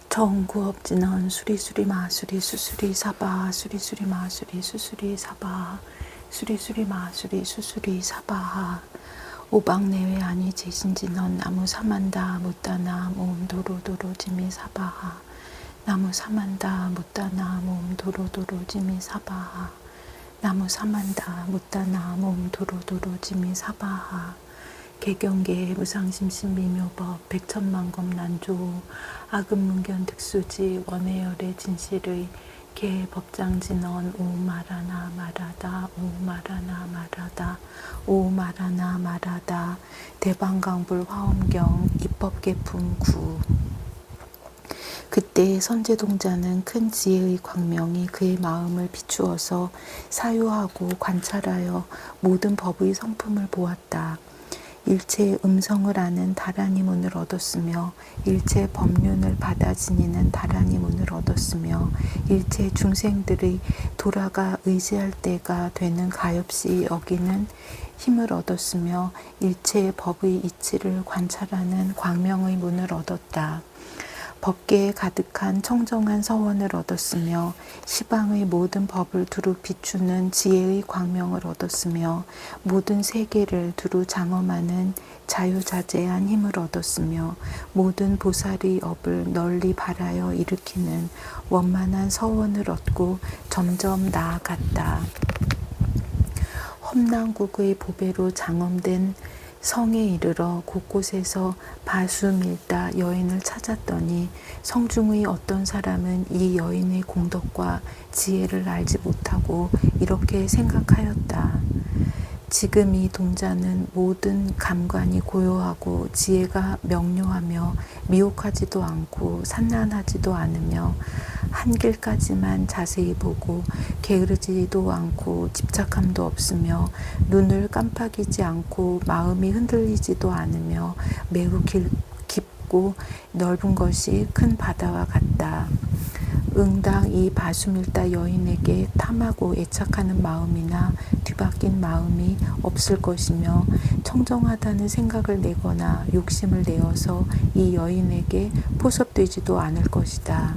정구업진원 수리수리 마수리 수수리 사바 수리수리 마수리 수수리 사바 수리수리 마수리 수수리 사바 오방내외 아니 제신진원 나무 사만다 못다나 몸 도로도로 지미 사바하 나무 사만다 못다나 몸 도로도로 지미 사바하 나무 사만다 못다나 몸 도로도로 지미 사바하 개경계 무상심신미묘법 백천만검 난조 아금문견 득수지 원해열의 진실의 개 법장진언 오마라나 마라다 오마라나 마라다 오마라나 마라다 대방강불 화엄경 입법계품 9 그때 선제동자는 큰 지혜의 광명이 그의 마음을 비추어서 사유하고 관찰하여 모든 법의 성품을 보았다. 일체의 음성을 아는 다라니 문을 얻었으며 일체 법륜을 받아 지니는 다라니 문을 얻었으며 일체 중생들의 돌아가 의지할 때가 되는 가엾이 여기는 힘을 얻었으며 일체의 법의 이치를 관찰하는 광명의 문을 얻었다. 법계에 가득한 청정한 서원을 얻었으며 시방의 모든 법을 두루 비추는 지혜의 광명을 얻었으며 모든 세계를 두루 장엄하는 자유자재한 힘을 얻었으며 모든 보살의 업을 널리 발하여 일으키는 원만한 서원을 얻고 점점 나아갔다. 험난국의 보배로 장엄된 성에 이르러 곳곳에서 바수밀다 여인을 찾았더니 성중의 어떤 사람은 이 여인의 공덕과 지혜를 알지 못하고 이렇게 생각하였다. 지금 이 동자는 모든 감관이 고요하고 지혜가 명료하며 미혹하지도 않고 산란하지도 않으며 한 길까지만 자세히 보고 게으르지도 않고 집착함도 없으며 눈을 깜빡이지 않고 마음이 흔들리지도 않으며 매우 깊고 넓은 것이 큰 바다와 같다. 응당 이 바수밀다 여인에게 탐하고 애착하는 마음이나 뒤바뀐 마음이 없을 것이며 청정하다는 생각을 내거나 욕심을 내어서 이 여인에게 포섭되지도 않을 것이다.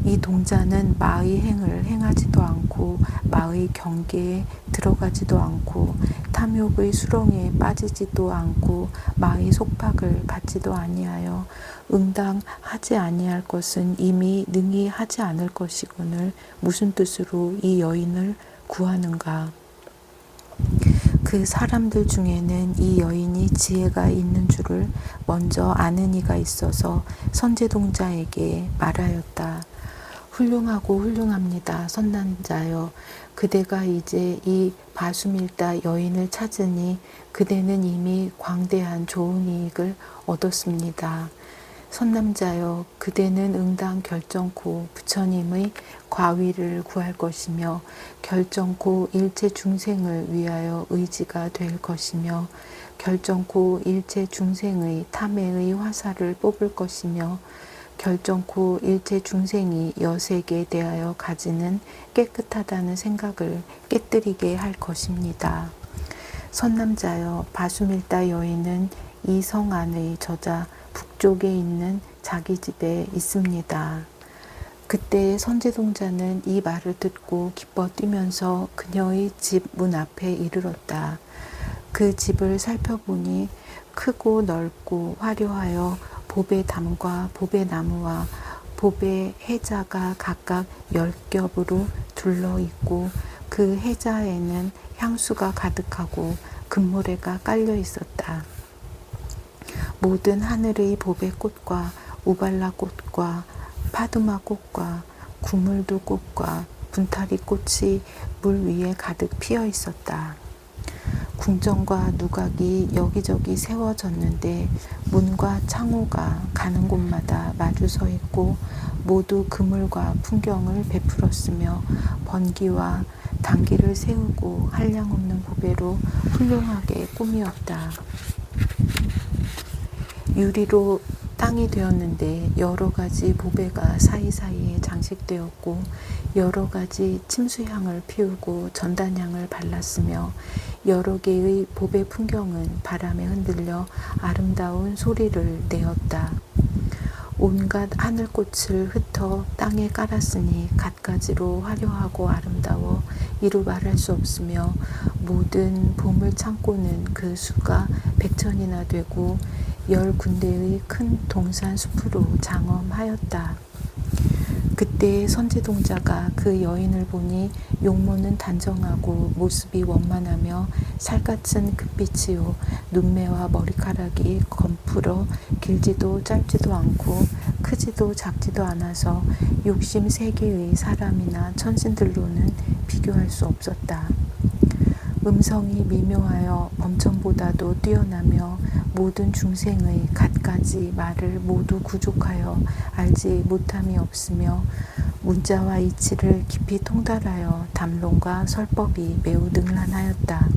이 동자는 마의 행을 행하지도 않고 마의 경계에 들어가지도 않고 탐욕의 수렁에 빠지지도 않고 마의 속박을 받지도 아니하여 응당 하지 아니할 것은 이미 능히 하지 않을 것이거늘 무슨 뜻으로 이 여인을 구하는가. 그 사람들 중에는 이 여인이 지혜가 있는 줄을 먼저 아는 이가 있어서 선제동자에게 말하였다. 훌륭하고 훌륭합니다. 선남자여, 그대가 이제 이 바수밀다 여인을 찾으니 그대는 이미 광대한 좋은 이익을 얻었습니다. 선남자여, 그대는 응당 결정코 부처님의 과위를 구할 것이며 결정코 일체 중생을 위하여 의지가 될 것이며 결정코 일체 중생의 탐해의 화살을 뽑을 것이며 결정코 일체 중생이 여색에 대하여 가지는 깨끗하다는 생각을 깨뜨리게 할 것입니다. 선남자여, 바수밀다 여인은 이 성 안의 저자 북쪽에 있는 자기 집에 있습니다. 그때 선제동자는 이 말을 듣고 기뻐 뛰면서 그녀의 집 문 앞에 이르렀다. 그 집을 살펴보니 크고 넓고 화려하여 보배담과 보배나무와 보배 해자가 각각 10겹으로 둘러있고 그 해자에는 향수가 가득하고 금모래가 깔려 있었다. 모든 하늘의 보배꽃과 우발라꽃과 파두마꽃과 구물두꽃과 분타리꽃이 물 위에 가득 피어 있었다. 궁정과 누각이 여기저기 세워졌는데 문과 창호가 가는 곳마다 마주 서 있고 모두 그물과 풍경을 베풀었으며 번기와 단기를 세우고 한량없는 보배로 훌륭하게 꾸미었다. 유리로 땅이 되었는데 여러 가지 보배가 사이사이에 장식되었고 여러 가지 침수향을 피우고 전단향을 발랐으며 여러 개의 보배 풍경은 바람에 흔들려 아름다운 소리를 내었다. 온갖 하늘꽃을 흩어 땅에 깔았으니 갖가지로 화려하고 아름다워 이루 말할 수 없으며 모든 보물 창고는 그 수가 100천이나 되고 10군데의 큰 동산 숲으로 장엄하였다. 그때 선지동자가 그 여인을 보니 용모는 단정하고 모습이 원만하며 살갗은 금빛이요 눈매와 머리카락이 검풀어 길지도 짧지도 않고 크지도 작지도 않아서 욕심 세계의 사람이나 천신들로는 비교할 수 없었다. 음성이 미묘하여 범천보다도 뛰어나며 모든 중생의 갖가지 말을 모두 구족하여 알지 못함이 없으며 문자와 이치를 깊이 통달하여 담론과 설법이 매우 능란하였다.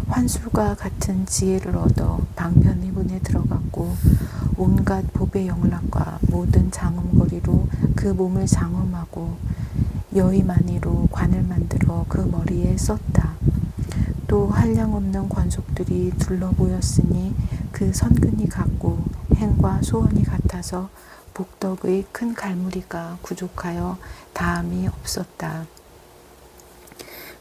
환술과 같은 지혜를 얻어 방편의 문에 들어갔고 온갖 보배 영락과 모든 장엄거리로 그 몸을 장엄하고 여의만이로 관을 만들어 그 머리에 썼다. 또 한량없는 권속들이 둘러 보였으니 그 선근이 같고 행과 소원이 같아서 복덕의 큰 갈무리가 부족하여 다함이 없었다.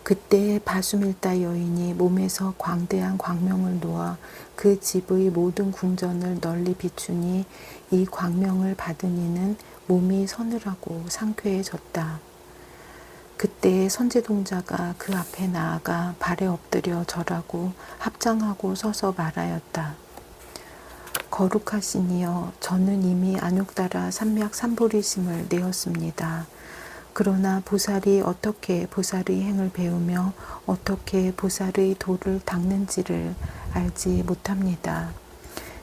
그때 바수밀다 여인이 몸에서 광대한 광명을 놓아 그 집의 모든 궁전을 널리 비추니 이 광명을 받은 이는 몸이 서늘하고 상쾌해졌다. 그때 선지동자가 그 앞에 나아가 발에 엎드려 절하고 합장하고 서서 말하였다. 거룩하시니여, 저는 이미 안욕따라 삼약 삼보리심을 내었습니다. 그러나 보살이 어떻게 보살의 행을 배우며 어떻게 보살의 도를 닦는지를 알지 못합니다.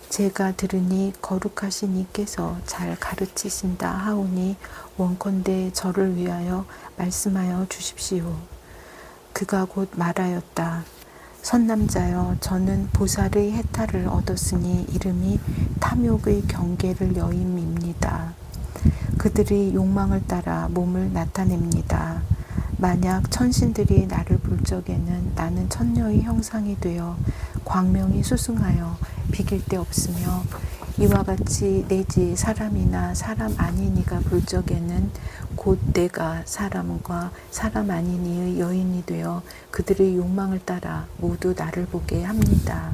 제가 들으니 거룩하신 이께서 잘 가르치신다 하오니 원컨대 저를 위하여 말씀하여 주십시오. 그가 곧 말하였다. 선남자여, 저는 보살의 해탈을 얻었으니 이름이 탐욕의 경계를 여임입니다. 그들이 욕망을 따라 몸을 나타냅니다. 만약 천신들이 나를 볼 적에는 나는 천녀의 형상이 되어 광명이 수승하여 비길 데 없으며 이와 같이 내지 사람이나 사람 아닌 이가 볼 적에는 곧 내가 사람과 사람 아닌 이의 여인이 되어 그들의 욕망을 따라 모두 나를 보게 합니다.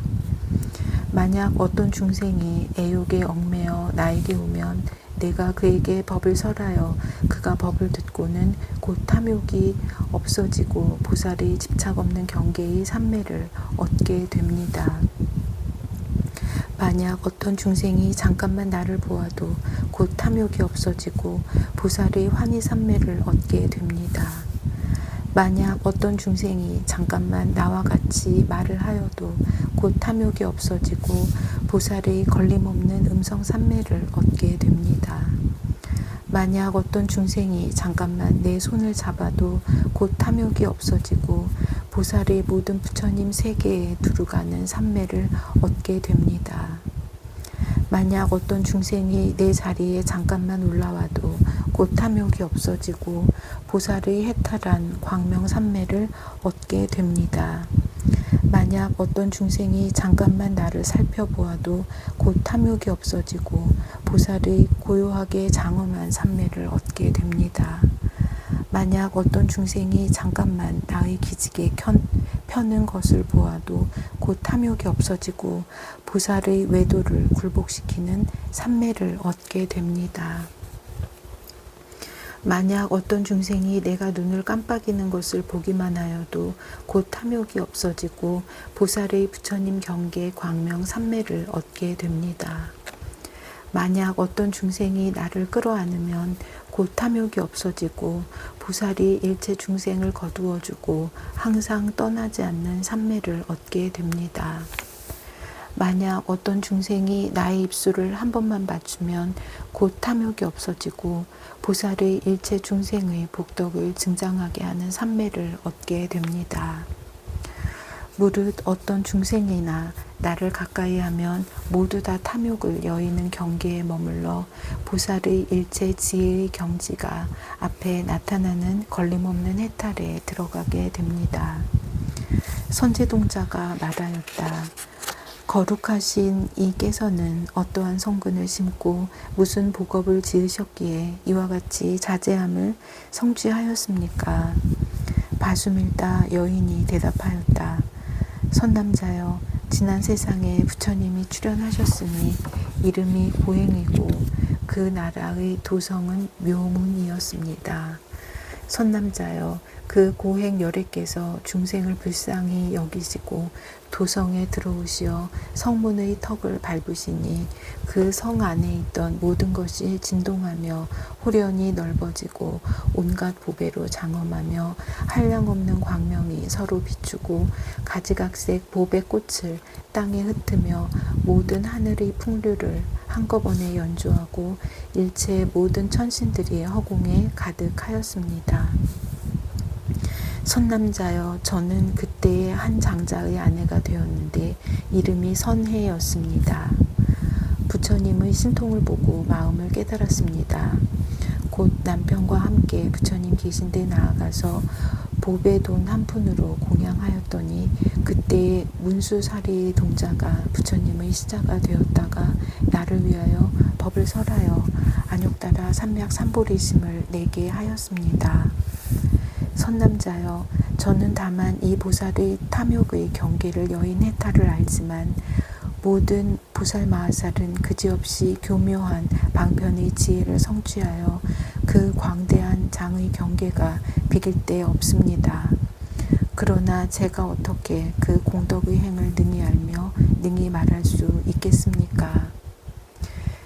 만약 어떤 중생이 애욕에 얽매여 나에게 오면 내가 그에게 법을 설하여 그가 법을 듣고는 곧 탐욕이 없어지고 보살의 집착 없는 경계의 삼매를 얻게 됩니다. 만약 어떤 중생이 잠깐만 나를 보아도 곧 탐욕이 없어지고 보살의 환희삼매를 얻게 됩니다. 만약 어떤 중생이 잠깐만 나와 같이 말을 하여도 곧 탐욕이 없어지고 보살의 걸림없는 음성삼매를 얻게 됩니다. 만약 어떤 중생이 잠깐만 내 손을 잡아도 곧 탐욕이 없어지고 보살의 모든 부처님 세계에 두루가는 삼매를 얻게 됩니다. 만약 어떤 중생이 내 자리에 잠깐만 올라와도 곧 탐욕이 없어지고 보살의 해탈한 광명삼매를 얻게 됩니다. 만약 어떤 중생이 잠깐만 나를 살펴보아도 곧 탐욕이 없어지고 보살의 고요하게 장엄한 삼매를 얻게 됩니다. 만약 어떤 중생이 잠깐만 나의 기지개 펴는 것을 보아도 곧 탐욕이 없어지고 보살의 외도를 굴복시키는 삼매를 얻게 됩니다. 만약 어떤 중생이 내가 눈을 깜빡이는 것을 보기만 하여도 곧 탐욕이 없어지고 보살의 부처님 경계 광명 삼매를 얻게 됩니다. 만약 어떤 중생이 나를 끌어안으면 곧 탐욕이 없어지고 보살이 일체 중생을 거두어주고 항상 떠나지 않는 삼매를 얻게 됩니다. 만약 어떤 중생이 나의 입술을 한 번만 맞추면 곧 탐욕이 없어지고 보살의 일체 중생의 복덕을 증장하게 하는 삼매를 얻게 됩니다. 무릇 어떤 중생이나 나를 가까이 하면 모두 다 탐욕을 여의는 경계에 머물러 보살의 일체 지혜의 경지가 앞에 나타나는 걸림없는 해탈에 들어가게 됩니다. 선지동자가 말하였다. 거룩하신 이께서는 어떠한 성근을 심고 무슨 복업을 지으셨기에 이와 같이 자제함을 성취하였습니까? 바수밀다 여인이 대답하였다. 선남자여, 지난 세상에 부처님이 출현하셨으니 이름이 고행이고 그 나라의 도성은 묘문이었습니다. 선남자여, 그 고행 열애께서 중생을 불쌍히 여기시고 도성에 들어오시어 성문의 턱을 밟으시니 그 성 안에 있던 모든 것이 진동하며 호련히 넓어지고 온갖 보배로 장엄하며 한량없는 광명이 서로 비추고 가지각색 보배꽃을 땅에 흩으며 모든 하늘의 풍류를 한꺼번에 연주하고 일체 모든 천신들이 허공에 가득하였습니다. 선남자여, 저는 그때의 한 장자의 아내가 되었는데 이름이 선해였습니다. 부처님의 신통을 보고 마음을 깨달았습니다. 곧 남편과 함께 부처님 계신 데 나아가서 보배 돈 한 푼으로 공양하였더니 그때의 문수사리 동자가 부처님의 시자가 되었다가 나를 위하여 법을 설하여 안욕따라 삼맥삼보리심을 내게 하였습니다. 선남자여, 저는 다만 이 보살의 탐욕의 경계를 여인 해탈을 알지만 모든 보살 마하살은 그지없이 교묘한 방편의 지혜를 성취하여 그 광대한 장의 경계가 비길 데 없습니다. 그러나 제가 어떻게 그 공덕의 행을 능히 알며 능히 말할 수 있겠습니까?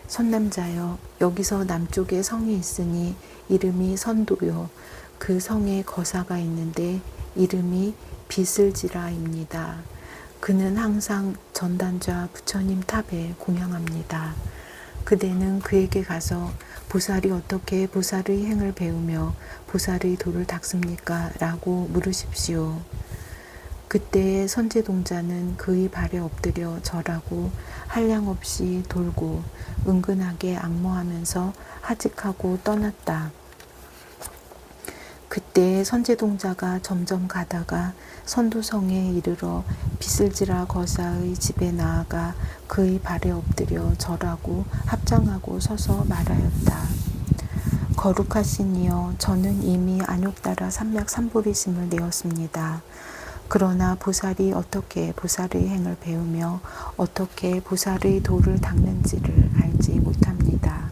선남자여, 여기서 남쪽에 성이 있으니 이름이 선도요. 그 성에 거사가 있는데 이름이 비슬지라입니다. 그는 항상 전단좌 부처님 탑에 공양합니다. 그대는 그에게 가서 보살이 어떻게 보살의 행을 배우며 보살의 도를 닦습니까? 라고 물으십시오. 그때의 선제동자는 그의 발에 엎드려 절하고 한량없이 돌고 은근하게 악모하면서 하직하고 떠났다. 그때 선제동자가 점점 가다가 선도성에 이르러 비슬지라 거사의 집에 나아가 그의 발에 엎드려 절하고 합장하고 서서 말하였다. 거룩하신 이여, 저는 이미 안욕따라 삼맥삼보리심을 내었습니다. 그러나 보살이 어떻게 보살의 행을 배우며 어떻게 보살의 도를 닦는지를 알지 못합니다.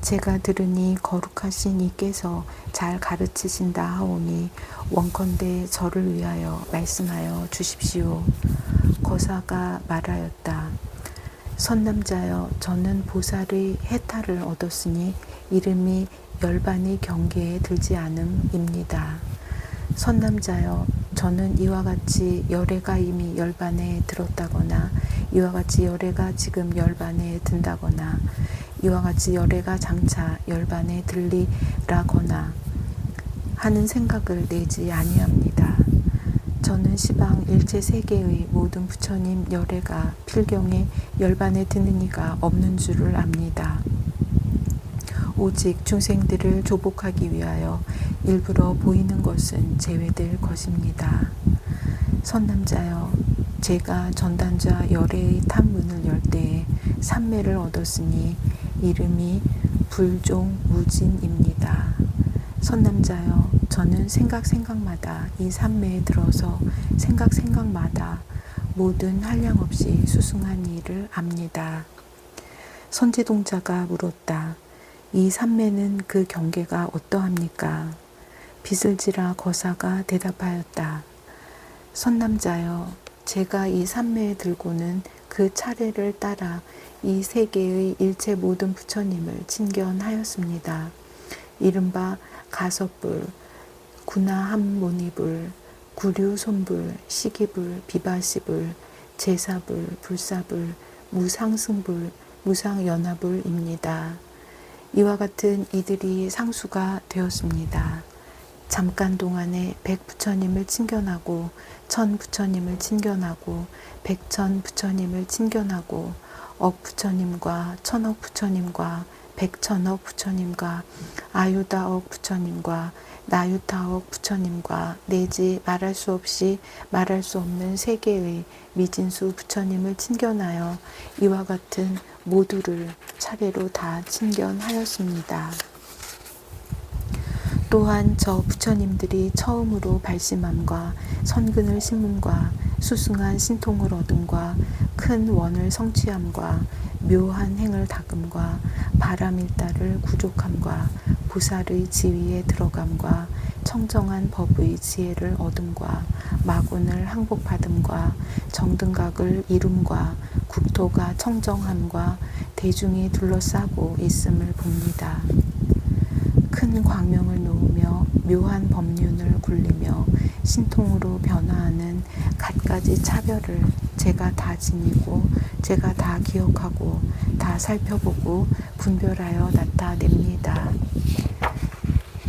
제가 들으니 거룩하신 이께서 잘 가르치신다 하오니 원컨대 저를 위하여 말씀하여 주십시오. 거사가 말하였다. 선남자여, 저는 보살의 해탈을 얻었으니 이름이 열반의 경계에 들지 않음입니다. 선남자여, 저는 이와 같이 열애가 이미 열반에 들었다거나 이와 같이 열애가 지금 열반에 든다거나 이와 같이 열애가 장차 열반에 들리라거나 하는 생각을 내지 아니합니다. 저는 시방 일체 세계의 모든 부처님 열애가 필경에 열반에 드는 이가 없는 줄을 압니다. 오직 중생들을 조복하기 위하여 일부러 보이는 것은 제외될 것입니다. 선남자여, 제가 전단좌 열애의 탐문을 열 때에 삼매를 얻었으니 이름이 불종무진입니다. 선남자여, 저는 생각마다 이 삼매에 들어서 생각마다 모든 한량없이 수승한 일을 압니다. 선제동자가 물었다. 이 삼매는 그 경계가 어떠합니까? 비슬지라 거사가 대답하였다. 선남자여, 제가 이 삼매에 들고는 그 차례를 따라 이 세계의 일체 모든 부처님을 친견하였습니다. 이른바 가섭불, 구나함모니불, 구류손불, 시기불, 비바시불, 제사불, 불사불, 무상승불, 무상연화불입니다. 이와 같은 이들이 상수가 되었습니다. 잠깐 동안에 100부처님을 친견하고 1000부처님을 친견하고 100,000부처님을 친견하고 억부처님과 천억부처님과 백천억 부처님과 아유다억 부처님과 나유타억 부처님과 내지 말할 수 없이 말할 수 없는 세계의 미진수 부처님을 친견하여 이와 같은 모두를 차례로 다 친견하였습니다. 또한 저 부처님들이 처음으로 발심함과 선근을 심음과 수승한 신통을 얻음과 큰 원을 성취함과 묘한 행을 닦음과 바람일다를 구족함과 보살의 지위에 들어감과 청정한 법의 지혜를 얻음과 마군을 항복받음과 정등각을 이룸과 국토가 청정함과 대중이 둘러싸고 있음을 봅니다. 큰 광명을 놓으며 묘한 법륜을 굴리며 신통으로 변화하는 갖가지 차별을 제가 다 지니고 제가 다 기억하고 다 살펴보고 분별하여 나타냅니다.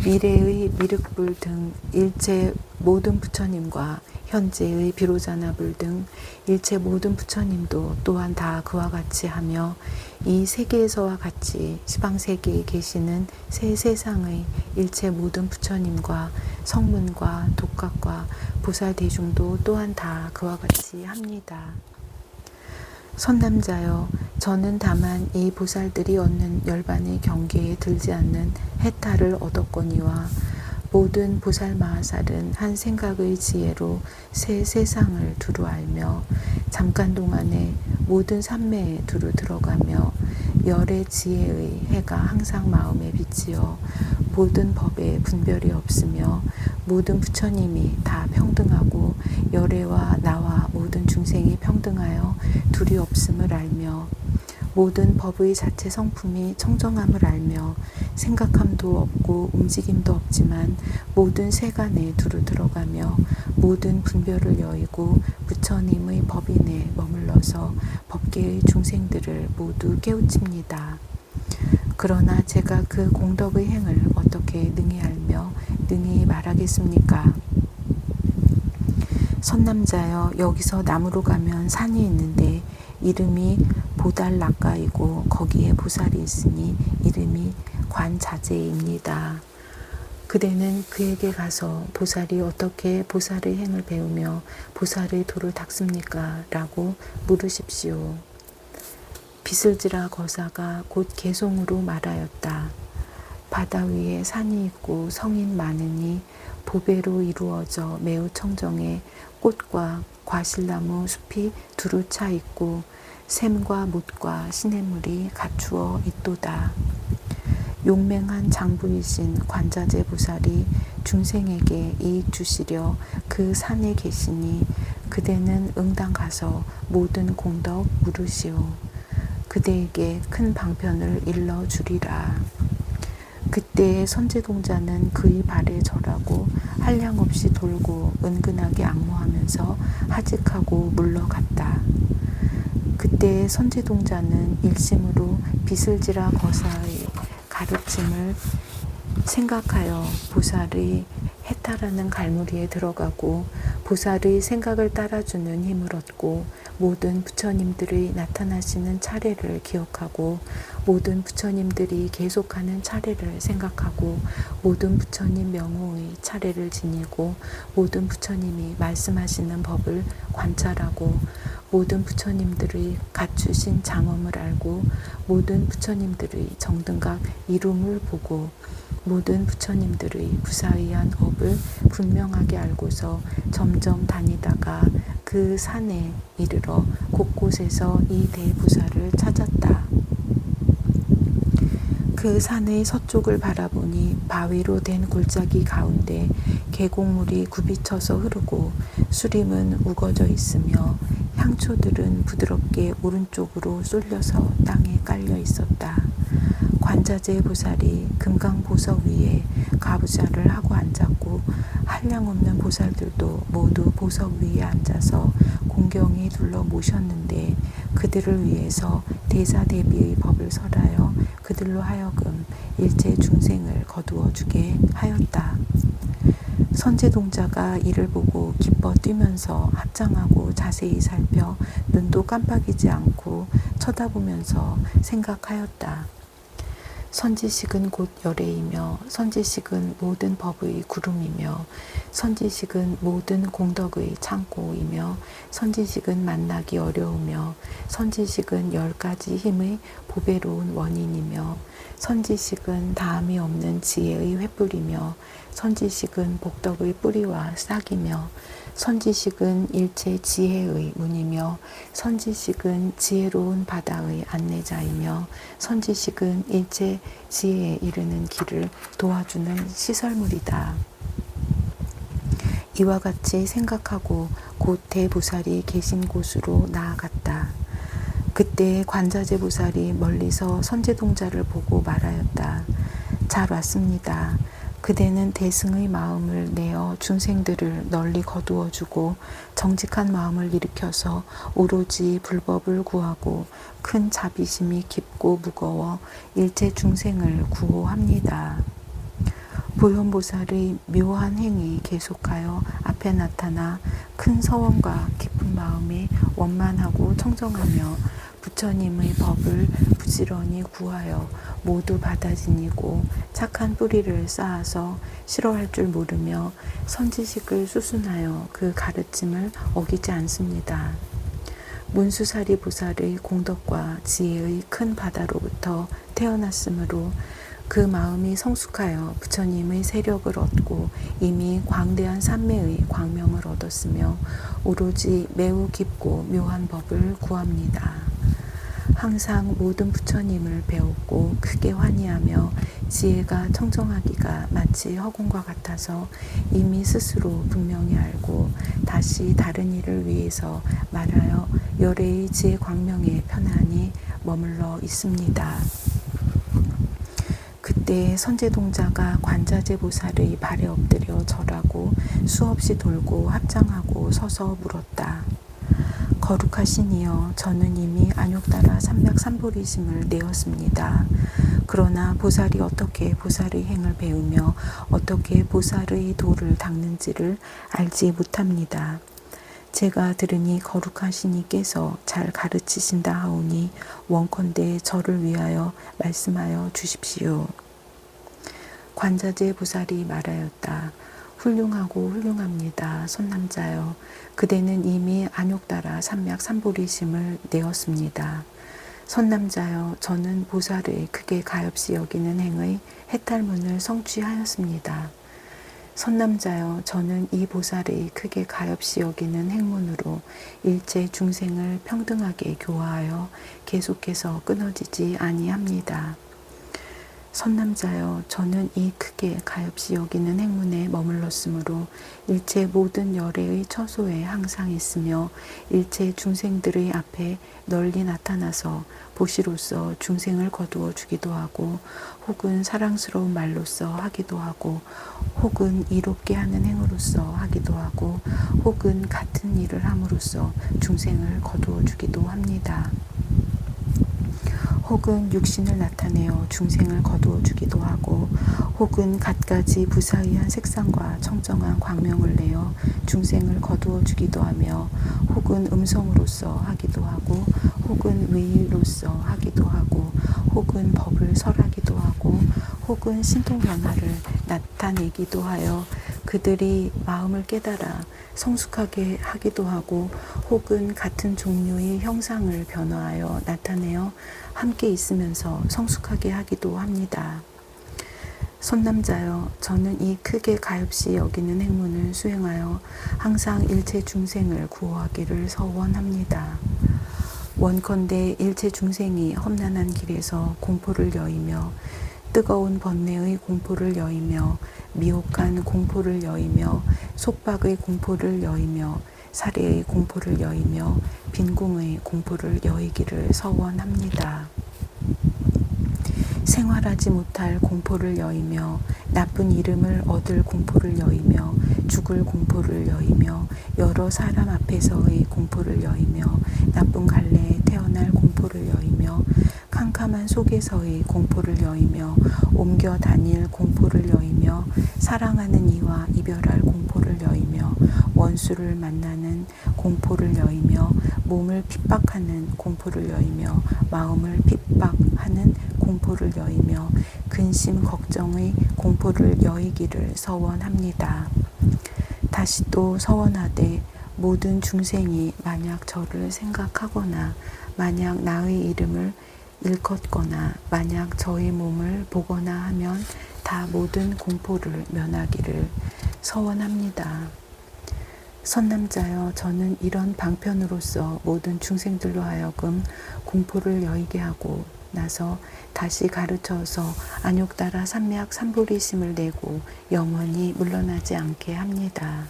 미래의 미륵불 등 일체 모든 부처님과 현재의 비로자나불 등 일체 모든 부처님도 또한 다 그와 같이 하며 이 세계에서와 같이 시방세계에 계시는 새 세상의 일체 모든 부처님과 성문과 독각과 보살대중도 또한 다 그와 같이 합니다. 선남자여, 저는 다만 이 보살들이 얻는 열반의 경계에 들지 않는 해탈을 얻었거니와 모든 보살 마하살은 한 생각의 지혜로 새 세상을 두루 알며 잠깐 동안에 모든 삼매에 두루 들어가며 열의 지혜의 해가 항상 마음에 비치어 모든 법에 분별이 없으며 모든 부처님이 다 평등하고 열애와 나와 모든 중생이 평등하여 둘이 없음을 알며 모든 법의 자체 성품이 청정함을 알며 생각함도 없고 움직임도 없지만 모든 세간에 두루 들어가며 모든 분별을 여의고 부처님의 법인에 머물러서 법계의 중생들을 모두 깨우칩니다. 그러나 제가 그 공덕의 행을 어떻게 능히 알며 능히 말하겠습니까? 선남자여, 여기서 남으로 가면 산이 있는데 이름이 보달락가이고 거기에 보살이 있으니 이름이 관자재입니다. 그대는 그에게 가서 보살이 어떻게 보살의 행을 배우며 보살의 도를 닦습니까? 라고 물으십시오. 비슬지라 거사가 곧 개송으로 말하였다. 바다 위에 산이 있고 성인 많으니 보배로 이루어져 매우 청정해 꽃과 과실나무 숲이 두루 차 있고 샘과 뭇과 시냇물이 갖추어 있도다. 용맹한 장부이신 관자재 보살이 중생에게 이익 주시려 그 산에 계시니 그대는 응당 가서 모든 공덕 물으시오. 그대에게 큰 방편을 일러 주리라. 그때의 선제동자는 그의 발에 절하고 한량없이 돌고 은근하게 악모하면서 하직하고 물러갔다. 그때의 선제동자는 일심으로 비슬지라 거사의 가르침을 생각하여 보살의 해탈하는 갈무리에 들어가고 보살의 생각을 따라주는 힘을 얻고 모든 부처님들의 나타나시는 차례를 기억하고 모든 부처님들이 계속하는 차례를 생각하고 모든 부처님 명호의 차례를 지니고 모든 부처님이 말씀하시는 법을 관찰하고 모든 부처님들의 갖추신 장엄을 알고 모든 부처님들의 정등각 이룸을 보고 모든 부처님들의 부사의한 업을 분명하게 알고서 점점 다니다가 그 산에 이르러 곳곳에서 이 대보살을 찾았다. 그 산의 서쪽을 바라보니 바위로 된 골짜기 가운데 계곡물이 굽이쳐서 흐르고 수림은 우거져 있으며 향초들은 부드럽게 오른쪽으로 쏠려서 땅에 깔려 있었다. 관자재 보살이 금강보석 위에 가부좌를 하고 앉았고 한량없는 보살들도 모두 보석 위에 앉아서 공경히 둘러 모셨는데 그들을 위해서 대사대비의 법을 설하여 그들로 하여금 일체 중생을 거두어 주게 하였다. 선제동자가 이를 보고 기뻐 뛰면서 합장하고 자세히 살펴 눈도 깜빡이지 않고 쳐다보면서 생각하였다. 선지식은 곧 열애이며 선지식은 모든 법의 구름이며 선지식은 모든 공덕의 창고이며 선지식은 만나기 어려우며 선지식은 10가지 힘의 보배로운 원인이며 선지식은 다함이 없는 지혜의 횃불이며 선지식은 복덕의 뿌리와 싹이며 선지식은 일체 지혜의 문이며 선지식은 지혜로운 바다의 안내자이며 선지식은 일체 지혜에 이르는 길을 도와주는 시설물이다. 이와 같이 생각하고 곧 대보살이 계신 곳으로 나아갔다. 그때 관자재 보살이 멀리서 선제동자를 보고 말하였다. 잘 왔습니다. 그대는 대승의 마음을 내어 중생들을 널리 거두어주고 정직한 마음을 일으켜서 오로지 불법을 구하고 큰 자비심이 깊고 무거워 일체 중생을 구호합니다. 보현보살의 묘한 행위 계속하여 앞에 나타나 큰 서원과 깊은 마음에 원만하고 청정하며 부처님의 법을 부지런히 구하여 모두 받아 지니고 착한 뿌리를 쌓아서 싫어할 줄 모르며 선지식을 수순하여 그 가르침을 어기지 않습니다. 문수사리 보살의 공덕과 지혜의 큰 바다로부터 태어났으므로 그 마음이 성숙하여 부처님의 세력을 얻고 이미 광대한 삼매의 광명을 얻었으며 오로지 매우 깊고 묘한 법을 구합니다. 항상 모든 부처님을 배웠고 크게 환희하며 지혜가 청정하기가 마치 허공과 같아서 이미 스스로 분명히 알고 다시 다른 일을 위해서 말하여 열애의 지혜 광명에 편안히 머물러 있습니다. 그때 선제동자가 관자재 보살의 발에 엎드려 절하고 수없이 돌고 합장하고 서서 물었다. 거룩하신 이여, 저는 이미 안욕다라 삼맥삼보리심을 내었습니다. 그러나 보살이 어떻게 보살의 행을 배우며 어떻게 보살의 도를 닦는지를 알지 못합니다. 제가 들으니 거룩하신 이께서 잘 가르치신다 하오니 원컨대 저를 위하여 말씀하여 주십시오. 관자재 보살이 말하였다. 훌륭하고 훌륭합니다. 선남자여, 그대는 이미 안욕다라 삼맥삼보리심을 내었습니다. 선남자여, 저는 보살의 크게 가엾이 여기는 행의 해탈문을 성취하였습니다. 선남자여, 저는 이 보살의 크게 가엾이 여기는 행문으로 일체 중생을 평등하게 교화하여 계속해서 끊어지지 아니합니다. 선남자여, 저는 이 크게 가엾이 여기는 행문에 머물렀으므로 일체 모든 열애의 처소에 항상 있으며 일체 중생들의 앞에 널리 나타나서 보시로서 중생을 거두어 주기도 하고 혹은 사랑스러운 말로써 하기도 하고 혹은 이롭게 하는 행으로써 하기도 하고 혹은 같은 일을 함으로써 중생을 거두어 주기도 합니다. 혹은 육신을 나타내어 중생을 거두어 주기도 하고 혹은 갖가지 부사의한 색상과 청정한 광명을 내어 중생을 거두어 주기도 하며 혹은 음성으로서 하기도 하고 혹은 위로서 하기도 하고 혹은 법을 설하기도 하고 혹은 신통 변화를 나타내기도 하여 그들이 마음을 깨달아 성숙하게 하기도 하고 혹은 같은 종류의 형상을 변화하여 나타내어 함께 있으면서 성숙하게 하기도 합니다. 선남자여, 저는 이 크게 가엾이 여기는 행문을 수행하여 항상 일체 중생을 구호하기를 서원합니다. 원컨대 일체 중생이 험난한 길에서 공포를 여이며 뜨거운 번뇌의 공포를 여이며 미혹한 공포를 여이며 속박의 공포를 여이며 살해의 공포를 여이며 빈궁의 공포를 여이기를 서원합니다. 생활하지 못할 공포를 여이며 나쁜 이름을 얻을 공포를 여이며 죽을 공포를 여이며 여러 사람 앞에서의 공포를 여이며 나쁜 갈래에 태어날 공포를 여이며 캄캄한 속에서의 공포를 여이며 옮겨 다닐 공포를 여이며 사랑하는 이와 이별할 공포를 여이며 원수를 만나는 공포를 여이며 몸을 핍박하는 공포를 여이며 마음을 핍박하는 공포를 여이며 근심 걱정의 공포를 여이기를 서원합니다. 다시 또 서원하되 모든 중생이 만약 저를 생각하거나 만약 나의 이름을 일컫거나 만약 저의 몸을 보거나 하면 다 모든 공포를 면하기를 서원합니다. 선남자여, 저는 이런 방편으로서 모든 중생들로 하여금 공포를 여이게 하고 나서 다시 가르쳐서 안욕따라 삼약 삼보리심을 내고 영원히 물러나지 않게 합니다.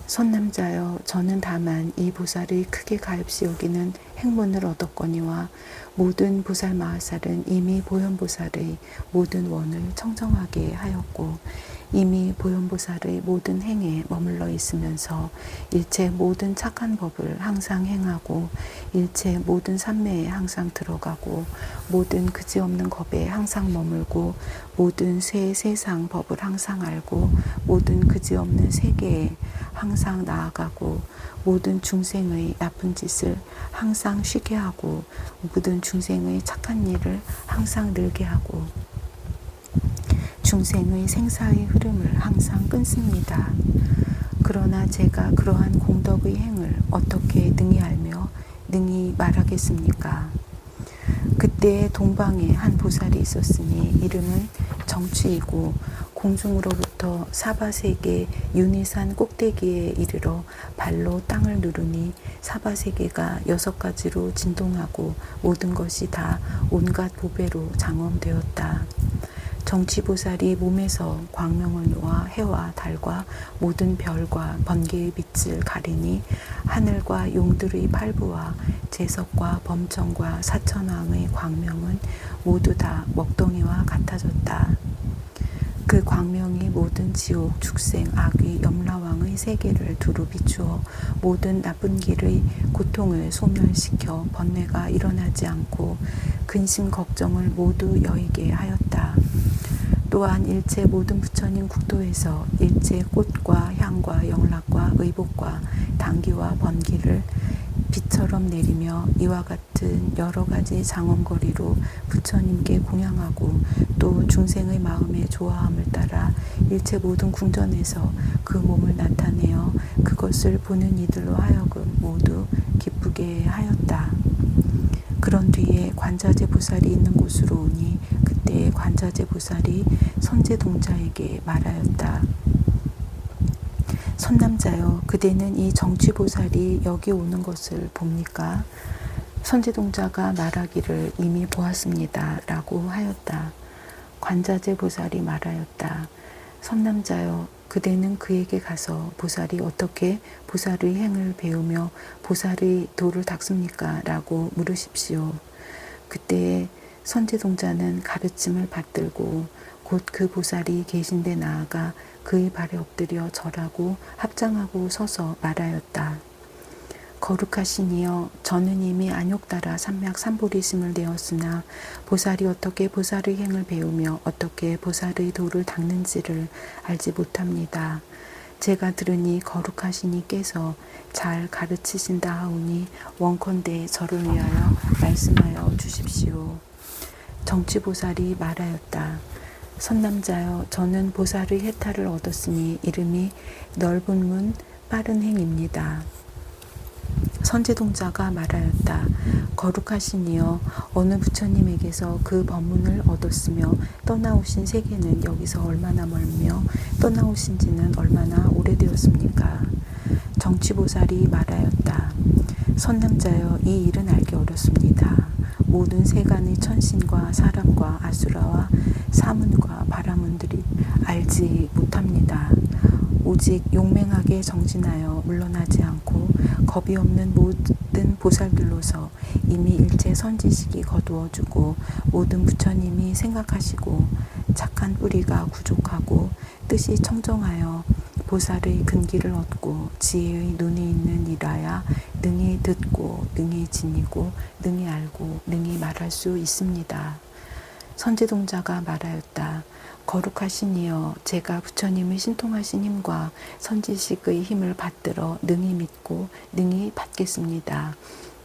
선남자여, 저는 다만 이 보살의 크게 가엾이 여기는 행문을 얻었거니와 모든 보살 마하살은 이미 보현보살의 모든 원을 청정하게 하였고 이미 보현보살의 모든 행에 머물러 있으면서 일체 모든 착한 법을 항상 행하고 일체 모든 삼매에 항상 들어가고 모든 그지없는 겁에 항상 머물고 모든 세상 법을 항상 알고 모든 그지없는 세계에 항상 나아가고 모든 중생의 나쁜 짓을 항상 쉬게 하고 모든 중생의 착한 일을 항상 늘게 하고 중생의 생사의 흐름을 항상 끊습니다. 그러나 제가 그러한 공덕의 행을 어떻게 능히 알며 능히 말하겠습니까? 그때 동방에 한 보살이 있었으니 이름은 정취이고 공중으로부터 사바세계 윤희산 꼭대기에 이르러 발로 땅을 누르니 사바세계가 6가지로 진동하고 모든 것이 다 온갖 보배로 장엄되었다. 정취보살이 몸에서 광명원과 해와 달과 모든 별과 번개의 빛을 가리니 하늘과 용들의 팔부와 제석과 범청과 사천왕의 광명은 모두 다 먹덩이와 같아졌다. 그 광명이 모든 지옥, 축생, 악귀, 염라왕의 세계를 두루 비추어 모든 나쁜 길의 고통을 소멸시켜 번뇌가 일어나지 않고 근심 걱정을 모두 여이게 하였다. 또한 일체 모든 부처님 국도에서 일체 꽃과 향과 영락과 의복과 당기와 번기를 비처럼 내리며 이와 같은 여러 가지 장엄거리로 부처님께 공양하고 또 중생의 마음의 좋아함을 따라 일체 모든 궁전에서 그 몸을 나타내어 그것을 보는 이들로 하여금 모두 기쁘게 하였다. 그런 뒤에 관자재 보살이 있는 곳으로 오니 그때 관자재 보살이 선제동자에게 말하였다. 선남자여, 그대는 이 정취보살이 여기 오는 것을 봅니까? 선제동자가 말하기를 이미 보았습니다. 라고 하였다. 관자재 보살이 말하였다. 선남자여, 그대는 그에게 가서 보살이 어떻게 보살의 행을 배우며 보살의 도를 닦습니까? 라고 물으십시오. 그때에 선제동자는 가르침을 받들고 곧 그 보살이 계신 데 나아가 그의 발에 엎드려 절하고 합장하고 서서 말하였다. 거룩하시니여, 저는 이미 안욕따라 삼약 삼보리심을 내었으나 보살이 어떻게 보살의 행을 배우며 어떻게 보살의 도를 닦는지를 알지 못합니다. 제가 들으니 거룩하시니께서 잘 가르치신다 하오니 원컨대 저를 위하여 말씀하여 주십시오. 정취보살이 말하였다. 선남자여, 저는 보살의 해탈을 얻었으니 이름이 넓은 문 빠른 행입니다. 선제동자가 말하였다. 거룩하시니여, 어느 부처님에게서 그 법문을 얻었으며 떠나오신 세계는 여기서 얼마나 멀며 떠나오신 지는 얼마나 오래되었습니까? 정취보살이 말하였다. 선남자여, 이 일은 알기 어렵습니다. 모든 세간의 천신과 사람과 아수라와 사문과 바라문들이 알지 못합니다. 오직 용맹하게 정진하여 물러나지 않고 겁이 없는 모든 보살들로서 이미 일체 선지식이 거두어주고 모든 부처님이 생각하시고 착한 뿌리가 구족하고 뜻이 청정하여 보살의 근기를 얻고 지혜의 눈이 있는 이라야 능히 듣고 능히 지니고 능히 알고 능히 말할 수 있습니다. 선제동자가 말하였다. 거룩하신 이여, 제가 부처님의 신통하신 힘과 선지식의 힘을 받들어 능히 믿고 능히 받겠습니다.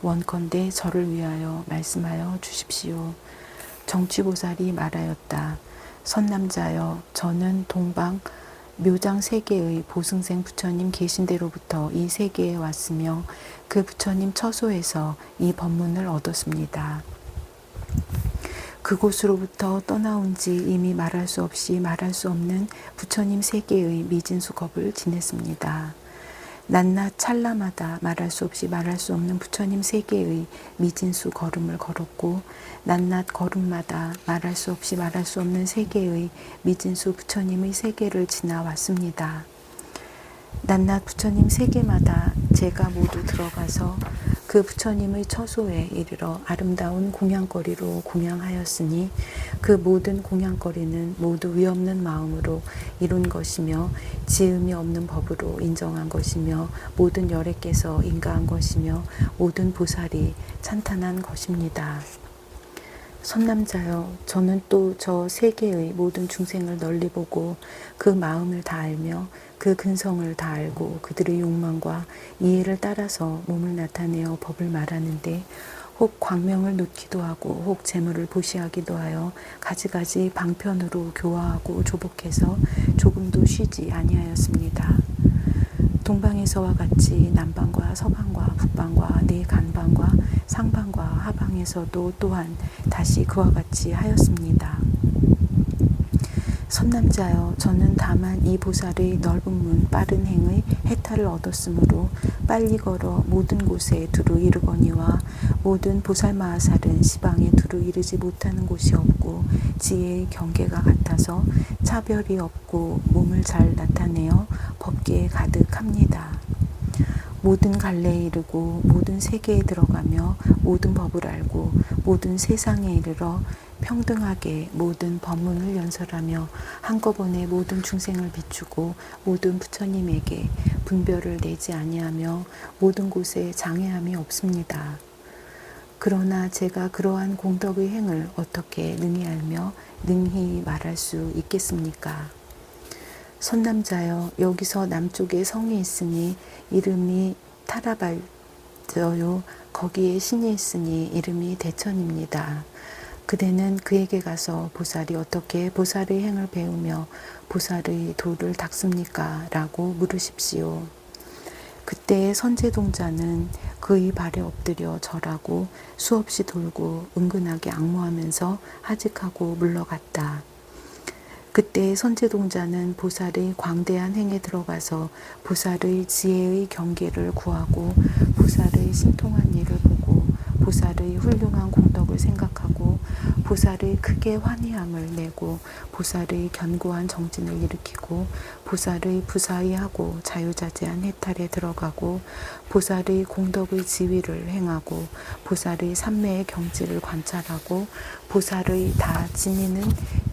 원컨대 저를 위하여 말씀하여 주십시오. 정취보살이 말하였다. 선남자여, 저는 동방 묘장 세계의 보승생 부처님 계신 데로부터 이 세계에 왔으며 그 부처님 처소에서 이 법문을 얻었습니다. 그곳으로부터 떠나온 지 이미 말할 수 없이 말할 수 없는 부처님 세계의 미진수겁을 지냈습니다. 낮낮 찰나마다 말할 수 없이 말할 수 없는 부처님 세계의 미진수 걸음을 걸었고 낮낮 걸음마다 말할 수 없이 말할 수 없는 세계의 미진수 부처님의 세계를 지나왔습니다. 낮낮 부처님 세계마다 제가 모두 들어가서 그 부처님의 처소에 이르러 아름다운 공양거리로 공양하였으니 그 모든 공양거리는 모두 위없는 마음으로 이룬 것이며 지음이 없는 법으로 인정한 것이며 모든 열애께서 인가한 것이며 모든 보살이 찬탄한 것입니다. 선남자여, 저는 또 저 세계의 모든 중생을 널리 보고 그 마음을 다 알며 그 근성을 다 알고 그들의 욕망과 이해를 따라서 몸을 나타내어 법을 말하는데 혹 광명을 놓기도 하고 혹 재물을 보시하기도 하여 가지가지 방편으로 교화하고 조복해서 조금도 쉬지 아니하였습니다. 동방에서와 같이 남방과 서방과 북방과 네 간방과 상방과 하방에서도 또한 다시 그와 같이 하였습니다. 선남자여, 저는 다만 이 보살의 넓은 문 빠른 행의 해탈을 얻었으므로 빨리 걸어 모든 곳에 두루 이르거니와 모든 보살마하살은 시방에 두루 이르지 못하는 곳이 없고 지혜의 경계가 같아서 차별이 없고 몸을 잘 나타내어 법계에 가득합니다. 모든 갈래에 이르고 모든 세계에 들어가며 모든 법을 알고 모든 세상에 이르러 평등하게 모든 법문을 연설하며 한꺼번에 모든 중생을 비추고 모든 부처님에게 분별을 내지 아니하며 모든 곳에 장애함이 없습니다. 그러나 제가 그러한 공덕의 행을 어떻게 능히 알며 능히 말할 수 있겠습니까? 선남자여, 여기서 남쪽에 성이 있으니 이름이 타라발저요, 거기에 신이 있으니 이름이 대천입니다. 그대는 그에게 가서 보살이 어떻게 보살의 행을 배우며 보살의 도를 닦습니까? 라고 물으십시오. 그때 선제동자는 그의 발에 엎드려 절하고 수없이 돌고 은근하게 앙모하면서 하직하고 물러갔다. 그때 선제동자는 보살의 광대한 행에 들어가서 보살의 지혜의 경계를 구하고 보살의 신통한 일을 보고 보살의 훌륭한 공덕을 생각하고 보살의 크게 환희함을 내고 보살의 견고한 정진을 일으키고 보살의 부사의하고 자유자재한 해탈에 들어가고 보살의 공덕의 지위를 행하고 보살의 삼매의 경지를 관찰하고 보살의 다 지니는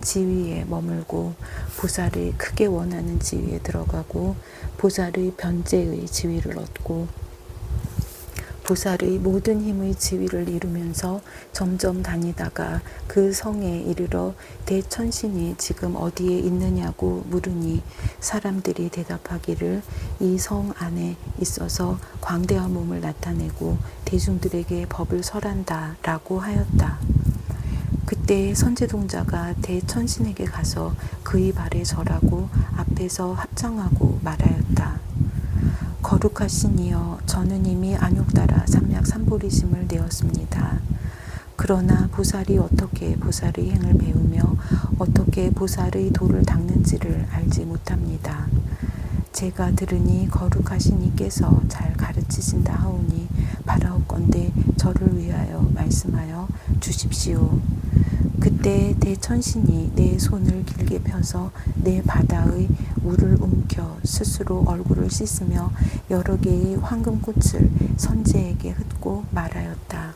지위에 머물고 보살의 크게 원하는 지위에 들어가고 보살의 변제의 지위를 얻고 보살의 모든 힘의 지위를 이루면서 점점 다니다가 그 성에 이르러 대천신이 지금 어디에 있느냐고 물으니 사람들이 대답하기를 이 성 안에 있어서 광대한 몸을 나타내고 대중들에게 법을 설한다 라고 하였다. 그때 선제동자가 대천신에게 가서 그의 발에 절하고 앞에서 합장하고 말하였다. 거룩하신 이여, 저는 이미 안욕따라 삼약 삼보리심을 내었습니다. 그러나 보살이 어떻게 보살의 행을 배우며 어떻게 보살의 도를 닦는지를 알지 못합니다. 제가 들으니 거룩하신 이께서 잘 가르치신다 하오니 바라옵건대 저를 위하여 말씀하여 주십시오. 그때 대천신이 내 손을 길게 펴서 내 바다의 물을 움켜 스스로 얼굴을 씻으며 여러 개의 황금꽃을 선제에게 흩고 말하였다.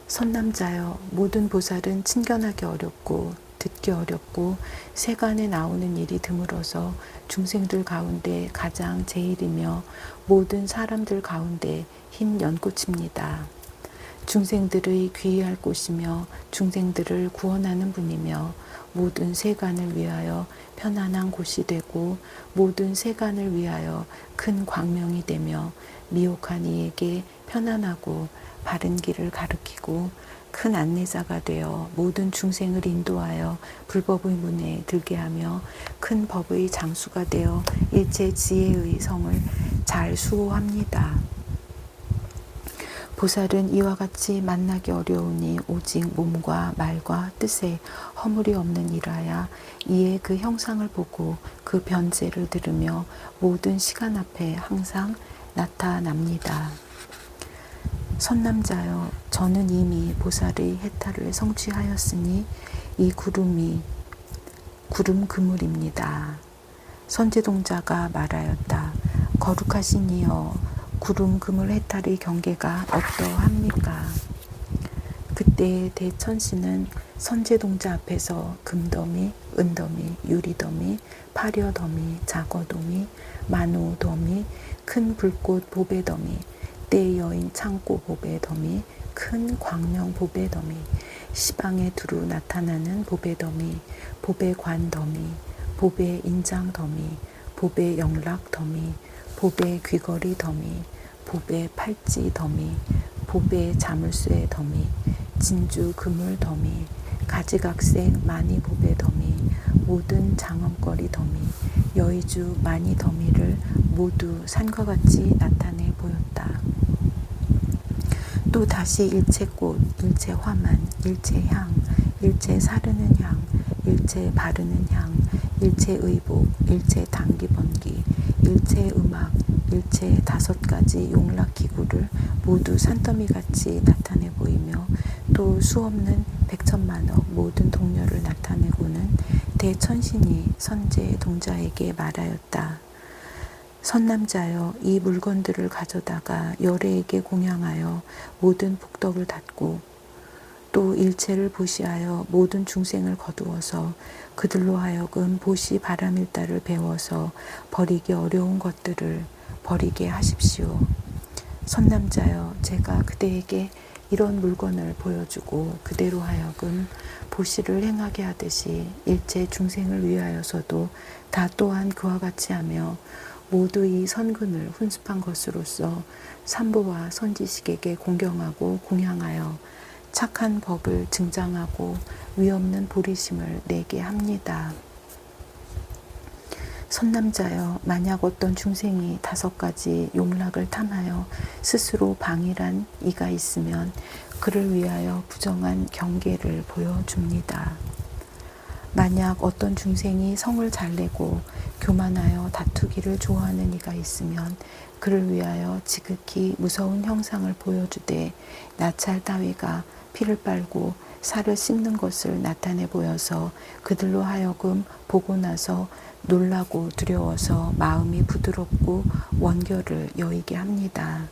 선남자여, 모든 보살은 친견하기 어렵고 듣기 어렵고 세간에 나오는 일이 드물어서 중생들 가운데 가장 제일이며 모든 사람들 가운데 흰 연꽃입니다. 중생들의 귀의할 곳이며 중생들을 구원하는 분이며 모든 세간을 위하여 편안한 곳이 되고 모든 세간을 위하여 큰 광명이 되며 미혹한 이에게 편안하고 바른 길을 가르치고 큰 안내자가 되어 모든 중생을 인도하여 불법의 문에 들게 하며 큰 법의 장수가 되어 일체 지혜의 성을 잘 수호합니다. 보살은 이와 같이 만나기 어려우니 오직 몸과 말과 뜻에 허물이 없는 이라야 이에 그 형상을 보고 그 변제를 들으며 모든 시간 앞에 항상 나타납니다. 선남자여, 저는 이미 보살의 해탈을 성취하였으니 이 구름이 구름 그물입니다. 선제동자가 말하였다. 거룩하신 이여, 구름 그물 해탈의 경계가 어떠합니까? 그때 대천신은 선제동자 앞에서 금더미, 은더미, 유리더미, 파려더미, 자거더미, 만호더미, 큰 불꽃 보배더미, 때 여인 창고 보배더미, 큰 광명 보배더미, 시방에 두루 나타나는 보배더미, 보배관더미, 보배인장더미, 보배영락더미, 보배 귀걸이 더미, 보배 팔찌 더미, 보배 자물쇠 더미, 진주 그물 더미, 가지각색 많이 보배 더미, 모든 장엄거리 더미, 여의주 많이 더미를 모두 산과 같이 나타내 보였다. 또 다시 일체꽃, 일체화만, 일체향, 일체 사르는 향, 일체 바르는 향, 일체 의복, 일체 당기번기, 일체 음악, 일체 5가지 용락기구를 모두 산더미같이 나타내 보이며 또 수없는 백천만억 모든 동료를 나타내고는 대천신이 선제 동자에게 말하였다. 선남자여, 이 물건들을 가져다가 열애에게 공양하여 모든 복덕을 닫고 또 일체를 보시하여 모든 중생을 거두어서 그들로 하여금 보시 바람일다를 배워서 버리기 어려운 것들을 버리게 하십시오. 선남자여, 제가 그대에게 이런 물건을 보여주고 그대로 하여금 보시를 행하게 하듯이 일체 중생을 위하여서도 다 또한 그와 같이 하며 모두 이 선근을 훈습한 것으로서 삼보와 선지식에게 공경하고 공양하여 착한 법을 증장하고 위없는 보리심을 내게 합니다. 선남자여, 만약 어떤 중생이 5가지 용락을 탐하여 스스로 방일한 이가 있으면 그를 위하여 부정한 경계를 보여줍니다. 만약 어떤 중생이 성을 잘 내고 교만하여 다투기를 좋아하는 이가 있으면 그를 위하여 지극히 무서운 형상을 보여주되 나찰 따위가 피를 빨고 살을 씹는 것을 나타내 보여서 그들로 하여금 보고 나서 놀라고 두려워서 마음이 부드럽고 원결을 여의게 합니다.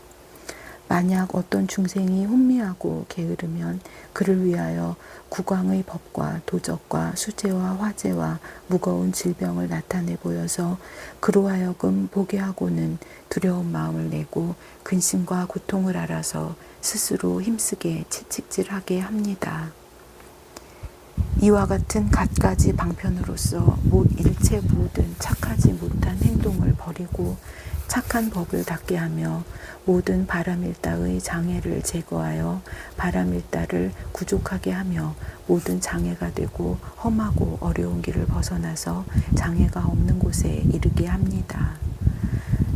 만약 어떤 중생이 혼미하고 게으르면 그를 위하여 국왕의 법과 도적과 수재와 화재와 무거운 질병을 나타내 보여서 그로 하여금 보게 하고는 두려운 마음을 내고 근심과 고통을 알아서 스스로 힘쓰게 채찍질하게 합니다. 이와 같은 갖가지 방편으로서 일체 모든 착하지 못한 행동을 버리고 착한 법을 닦게 하며 모든 바람일다의 장애를 제거하여 바람일다를 구족하게 하며 모든 장애가 되고 험하고 어려운 길을 벗어나서 장애가 없는 곳에 이르게 합니다.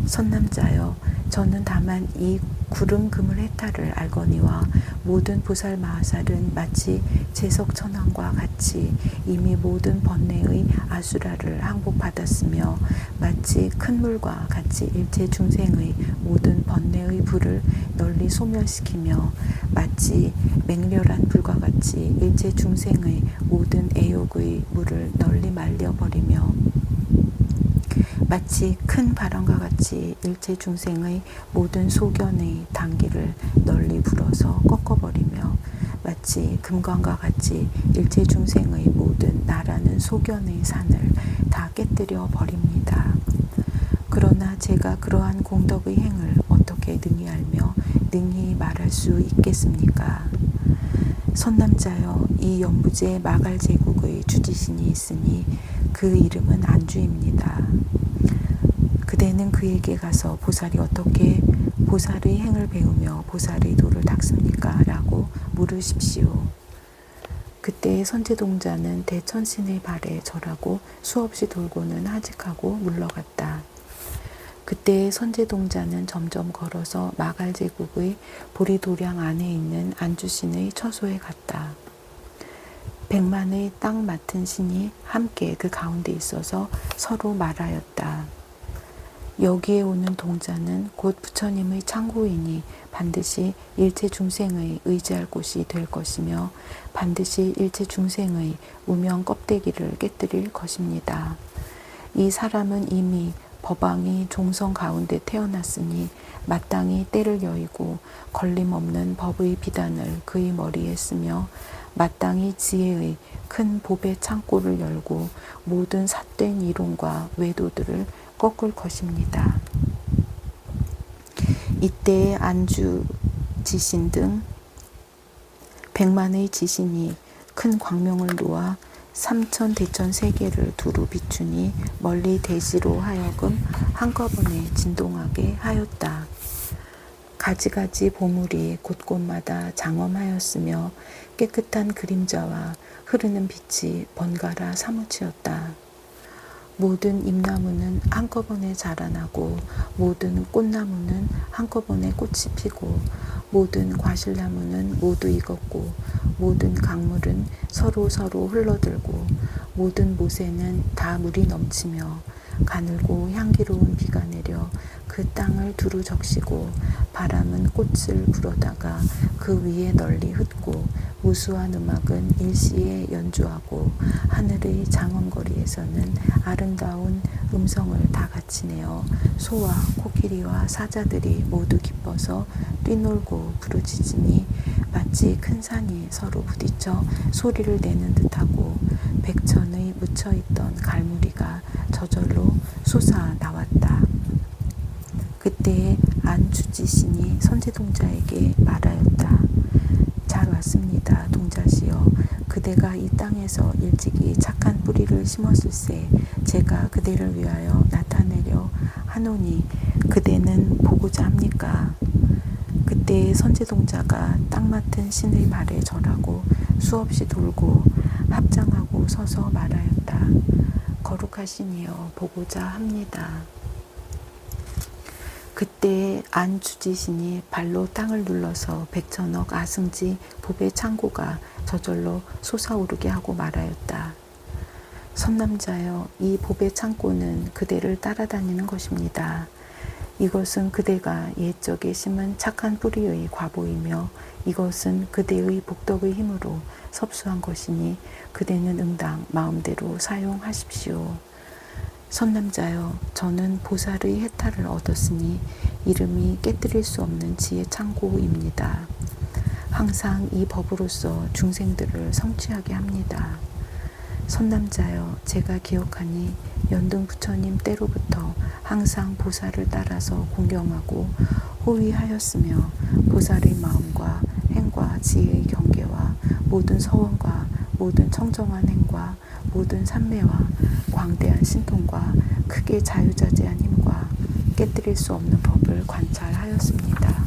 선남자여, 저는 다만 이 구름 그물 해탈을 알거니와 모든 보살 마하살은 마치 제석천왕과 같이 이미 모든 번뇌의 아수라를 항복받았으며 마치 큰 물과 같이 일체 중생의 모든 번뇌의 불을 널리 소멸시키며 마치 맹렬한 불과 같이 일체 중생의 모든 애욕의 물을 널리 말려버리며 마치 큰 바람과 같이 일체 중생의 모든 소견의 단기를 널리 불어서 꺾어버리며 마치 금광과 같이 일체 중생의 모든 나라는 소견의 산을 다 깨뜨려 버립니다. 그러나 제가 그러한 공덕의 행을 어떻게 능히 알며 능히 말할 수 있겠습니까? 선남자여, 이 연부제 마갈 제국의 주지신이 있으니 그 이름은 안주입니다. 그대는 그에게 가서 보살이 어떻게 보살의 행을 배우며 보살의 도를 닦습니까? 라고 물으십시오. 그때 선제동자는 대천신의 발에 절하고 수없이 돌고는 하직하고 물러갔다. 그때 선제동자는 점점 걸어서 마갈제국의 보리도량 안에 있는 안주신의 처소에 갔다. 100만의 땅 맡은 신이 함께 그 가운데 있어서 서로 말하였다. 여기에 오는 동자는 곧 부처님의 창고이니 반드시 일체 중생의 의지할 곳이 될 것이며 반드시 일체 중생의 무명 껍데기를 깨뜨릴 것입니다. 이 사람은 이미 법왕이 종성 가운데 태어났으니 마땅히 때를 여의고 걸림없는 법의 비단을 그의 머리에 쓰며 마땅히 지혜의 큰 법의 창고를 열고 모든 삿된 이론과 외도들을 꺾을 것입니다. 이때 안주 지신 등 100만의 지신이 큰 광명을 놓아 삼천대천 세계를 두루 비추니 멀리 대지로 하여금 한꺼번에 진동하게 하였다. 가지가지 보물이 곳곳마다 장엄하였으며 깨끗한 그림자와 흐르는 빛이 번갈아 사무치었다. 모든 잎나무는 한꺼번에 자라나고 모든 꽃나무는 한꺼번에 꽃이 피고 모든 과실나무는 모두 익었고 모든 강물은 서로 흘러들고 모든 못에는 다 물이 넘치며 가늘고 향기로운 비가 내려 그 땅을 두루 적시고 바람은 꽃을 불어다가 그 위에 널리 흩고 무수한 음악은 일시에 연주하고 하늘의 장엄거리에서는 아름다운 음성을 다 같이 내어 소와 코끼리와 사자들이 모두 기뻐서 뛰놀고 부르짖으니 마치 큰 산이 서로 부딪혀 소리를 내는 듯하고 백천의 묻혀있던 갈무리가 저절로 솟아 나왔다. 그때에 안주지신이 선제동자에게 말하였다. 잘 왔습니다, 동자시여. 그대가 이 땅에서 일찍이 착한 뿌리를 심었을세 제가 그대를 위하여 나타내려 하노니 그대는 보고자 합니까? 그때 선제동자가 땅 맡은 신의 발에 절하고 수없이 돌고 합장하고 서서 말하였다. 거룩하시니여, 보고자 합니다. 그때 안주지신이 발로 땅을 눌러서 100천억 아승지 법의 창고가 저절로 솟아오르게 하고 말하였다. 선남자여, 이 법의 창고는 그대를 따라다니는 것입니다. 이것은 그대가 옛적에 심은 착한 뿌리의 과보이며 이것은 그대의 복덕의 힘으로 섭수한 것이니 그대는 응당 마음대로 사용하십시오. 선남자여, 저는 보살의 해탈을 얻었으니 이름이 깨뜨릴 수 없는 지혜 창고입니다. 항상 이 법으로서 중생들을 성취하게 합니다. 선남자여, 제가 기억하니 연등 부처님 때로부터 항상 보살을 따라서 공경하고 호위하였으며 보살의 마음과 행과 지혜의 경계와 모든 서원과 모든 청정한 행과 모든 삼매와 광대한 신통과 크게 자유자재한 힘과 깨뜨릴 수 없는 법을 관찰하였습니다.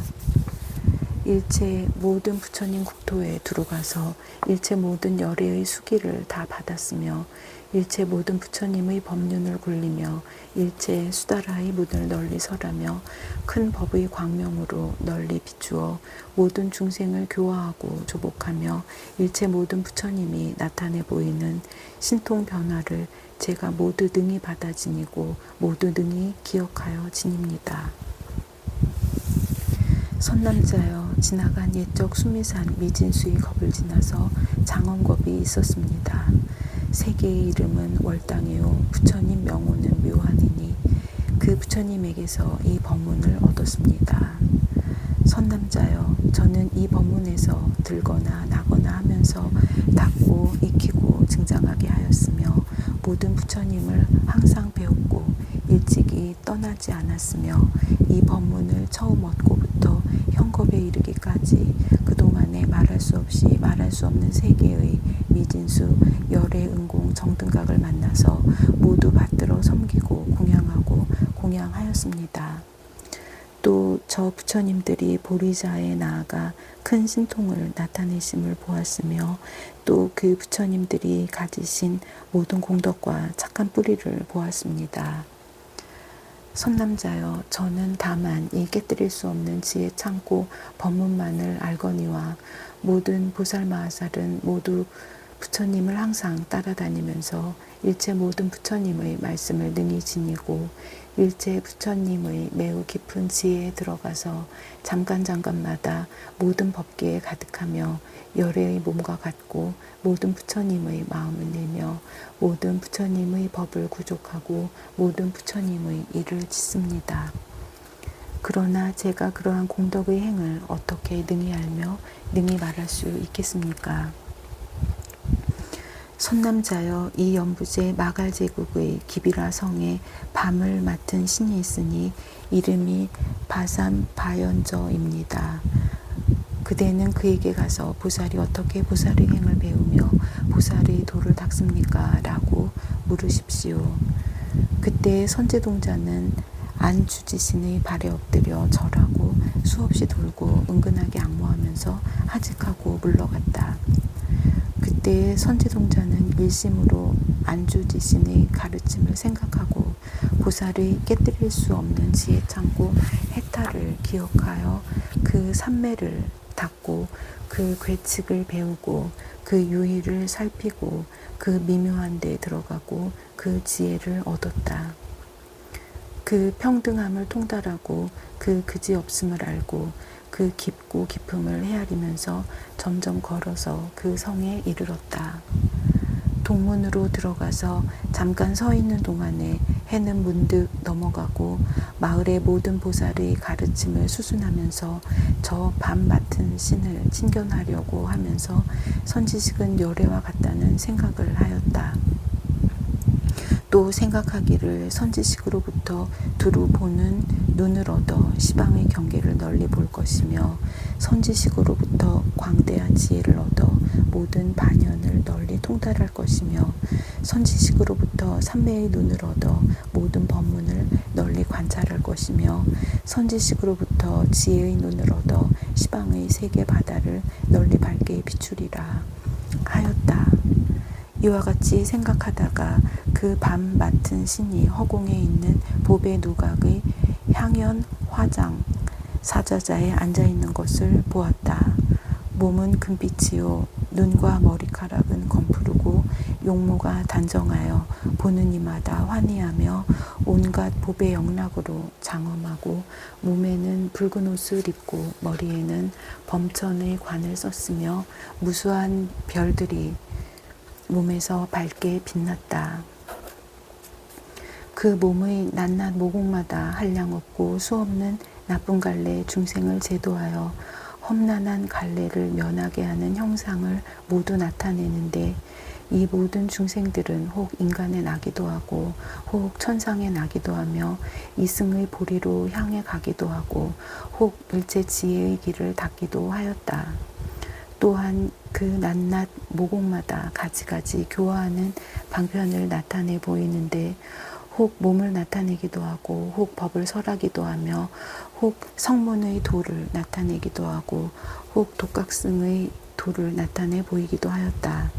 일체 모든 부처님 국토에 들어가서 일체 모든 열애의 수기를 다 받았으며 일체 모든 부처님의 법륜을 굴리며 일체 수다라의 문을 널리 설하며 큰 법의 광명으로 널리 비추어 모든 중생을 교화하고 조복하며 일체 모든 부처님이 나타내 보이는 신통 변화를 제가 모두 능히 받아 지니고 모두 능히 기억하여 지닙니다. 선남자여, 지나간 옛적 수미산 미진수의 겁을 지나서 장엄겁이 있었습니다. 세계의 이름은 월당이요 부처님 명호는 묘하니니 그 부처님에게서 이 법문을 얻었습니다. 선남자여, 저는 이 법문에서 들거나 나거나 하면서 닦고 익히고 증장하게 하였으며 모든 부처님을 항상 배웠고 일찍이 떠나지 않았으며 이 법문을 처음 얻고부터 현겁에 이르기까지 그동안에 말할 수 없이 말할 수 없는 세계의 미진수 열의 은공 정등각을 만나서 모두 받들어 섬기고 공양하고 공양하였습니다. 또 저 부처님들이 보리자에 나아가 큰 신통을 나타내심을 보았으며 또 그 부처님들이 가지신 모든 공덕과 착한 뿌리를 보았습니다. 선남자여, 저는 다만 이 깨뜨릴 수 없는 지혜 창고 법문만을 알거니와 모든 보살마하살은 모두 부처님을 항상 따라다니면서 일체 모든 부처님의 말씀을 능히 지니고 일체 부처님의 매우 깊은 지혜에 들어가서 잠깐마다 모든 법계에 가득하며 열애의 몸과 같고 모든 부처님의 마음을 내며 모든 부처님의 법을 구족하고 모든 부처님의 일을 짓습니다. 그러나 제가 그러한 공덕의 행을 어떻게 능히 알며 능히 말할 수 있겠습니까? 선남자여, 이 연부제 마갈 제국의 기비라 성에 밤을 맡은 신이 있으니 이름이 바삼바연저입니다. 그대는 그에게 가서 보살이 어떻게 보살의 행을 배우며 보살의 도를 닦습니까? 라고 물으십시오. 그때 선제동자는 안주지신의 발에 엎드려 절하고 수없이 돌고 은근하게 악모하면서 하직하고 물러갔다. 그때 선제동자는 일심으로 안주지신의 가르침을 생각하고 보살의 깨뜨릴 수 없는 지혜창고 해탈을 기억하여 그 삼매를 닦고 그 괴측을 배우고 그 유의를 살피고 그 미묘한 데에 들어가고 그 지혜를 얻었다. 그 평등함을 통달하고 그 그지없음을 알고 그 깊고 깊음을 헤아리면서 점점 걸어서 그 성에 이르렀다. 동문으로 들어가서 잠깐 서 있는 동안에 해는 문득 넘어가고 마을의 모든 보살의 가르침을 수순하면서 저 밤 맡은 신을 친견하려고 하면서 선지식은 열애와 같다는 생각을 하였다. 또 생각하기를 선지식으로부터 두루 보는 눈을 얻어 시방의 경계를 널리 볼 것이며 선지식으로부터 광대한 지혜를 얻어 모든 반연을 널리 통달할 것이며 선지식으로부터 삼매의 눈을 얻어 모든 법문을 널리 관찰할 것이며 선지식으로부터 지혜의 눈을 얻어 시방의 세계 바다를 널리 밝게 비추리라 하였다. 이와 같이 생각하다가 그 밤 맡은 신이 허공에 있는 보배 누각의 향연 화장 사자자에 앉아있는 것을 보았다. 몸은 금빛이요 눈과 머리카락은 검푸르고 용모가 단정하여 보는 이마다 환희하며 온갖 보배 영락으로 장엄하고 몸에는 붉은 옷을 입고 머리에는 범천의 관을 썼으며 무수한 별들이 몸에서 밝게 빛났다. 그 몸의 낱낱 모공마다 한량없고 수없는 나쁜 갈래 중생을 제도하여 험난한 갈래를 면하게 하는 형상을 모두 나타내는데 이 모든 중생들은 혹 인간에 나기도 하고 혹 천상에 나기도 하며 이승의 보리로 향해 가기도 하고 혹 일체 지혜의 길을 닦기도 하였다. 또한 그 낱낱 모공마다 가지가지 교화하는 방편을 나타내 보이는데 혹 몸을 나타내기도 하고 혹 법을 설하기도 하며 혹 성문의 도를 나타내기도 하고 혹 독각승의 도를 나타내 보이기도 하였다.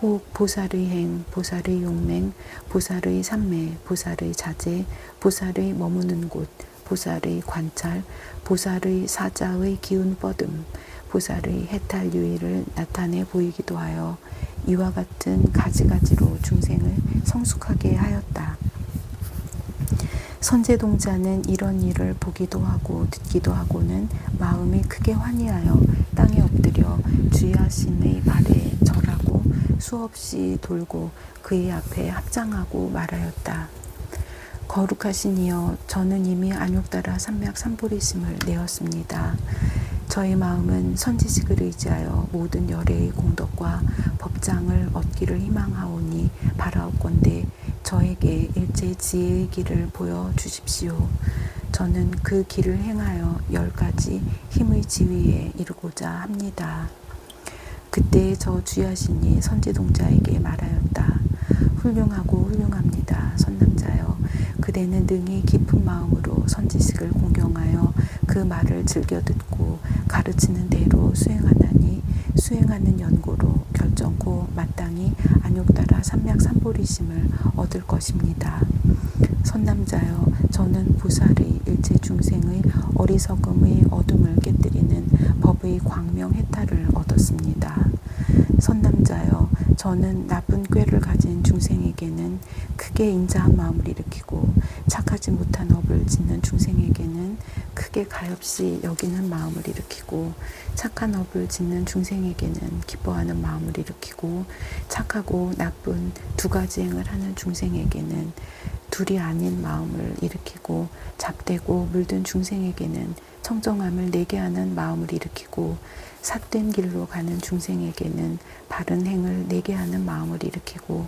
혹 보살의 행, 보살의 용맹, 보살의 삼매, 보살의 자제, 보살의 머무는 곳, 보살의 관찰, 보살의 사자의 기운 뻗음, 보살의 해탈 유의를 나타내 보이기도 하여 이와 같은 가지가지로 중생을 성숙하게 하였다. 선제동자는 이런 일을 보기도 하고 듣기도 하고는 마음이 크게 환희하여 땅에 엎드려 주야신의 발에 절하고 수없이 돌고 그의 앞에 합장하고 말하였다. 거룩하신 이여, 저는 이미 안욕 따라 삼맥 삼보리심을 내었습니다. 저의 마음은 선지식을 의지하여 모든 열애의 공덕과 법장을 얻기를 희망하오니 바라옵건대 저에게 일제 지혜의 길을 보여주십시오. 저는 그 길을 행하여 10가지 힘의 지위에 이르고자 합니다. 그때 저 주야신이 선지동자에게 말하였다. 훌륭하고 훌륭합니다. 선남자여, 그대는 능히 깊은 마음으로 선지식을 공경하여 그 말을 즐겨 듣고 가르치는 대로 수행하나니 수행하는 연고로 결정코 마땅히 안욕 따라 삼맥 삼보리심을 얻을 것입니다. 선남자여, 저는 보살의 일체 중생의 어리석음의 어둠을 깨뜨리는 법의 광명 해탈을 얻었습니다. 선남자여, 저는 나쁜 꾀를 가진 중생에게는 크게 인자한 마음을 일으키고 착하지 못한 업을 짓는 중생에게는 크게 가엾이 여기는 마음을 일으키고 착한 업을 짓는 중생에게는 기뻐하는 마음을 일으키고 착하고 나쁜 두 가지 행을 하는 중생에게는 둘이 아닌 마음을 일으키고 잡되고 물든 중생에게는 청정함을 내게 하는 마음을 일으키고 삿된 길로 가는 중생에게는 바른 행을 내게 하는 마음을 일으키고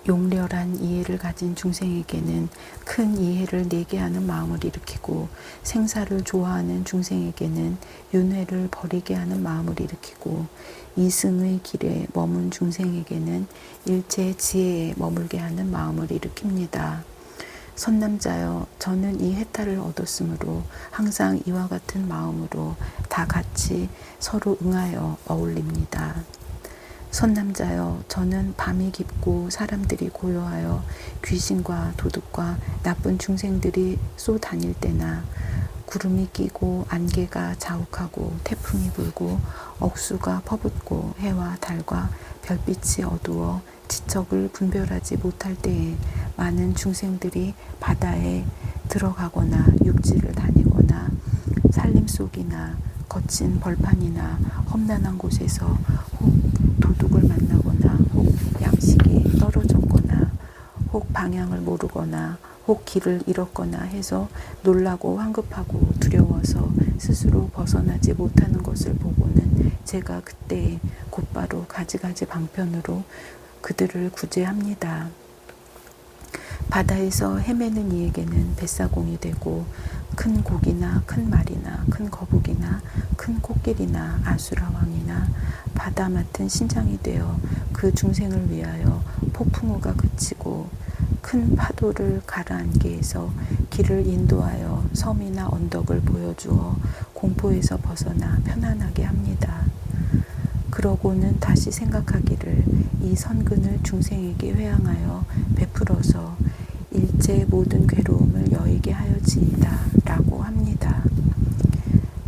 용렬한 이해를 가진 중생에게는 큰 이해를 내게 하는 마음을 일으키고 생사를 좋아하는 중생에게는 윤회를 버리게 하는 마음을 일으키고 이승의 길에 머문 중생에게는 일체 지혜에 머물게 하는 마음을 일으킵니다. 선남자여, 저는 이 해탈을 얻었으므로 항상 이와 같은 마음으로 다 같이 서로 응하여 어울립니다. 선남자여, 저는 밤이 깊고 사람들이 고요하여 귀신과 도둑과 나쁜 중생들이 쏘다닐 때나 구름이 끼고 안개가 자욱하고 태풍이 불고 억수가 퍼붓고 해와 달과 별빛이 어두워 지척을 분별하지 못할 때에 많은 중생들이 바다에 들어가거나 육지를 다니거나 산림 속이나 거친 벌판이나 험난한 곳에서 혹 도둑을 만나거나 혹 양식이 떨어졌거나 혹 방향을 모르거나 혹 길을 잃었거나 해서 놀라고 황급하고 두려워서 스스로 벗어나지 못하는 것을 보고는 제가 그때 곧바로 가지가지 방편으로 그들을 구제합니다. 바다에서 헤매는 이에게는 뱃사공이 되고 큰 고기나 큰 말이나 큰 거북이나 큰 코끼리나 아수라왕이나 바다 맡은 신장이 되어 그 중생을 위하여 폭풍우가 그치고 큰 파도를 가라앉게 해서 길을 인도하여 섬이나 언덕을 보여주어 공포에서 벗어나 편안하게 합니다. 그러고는 다시 생각하기를 이 선근을 중생에게 회항하여 베풀어서 일체 모든 괴로움을 여에게 하여지이다 라고 합니다.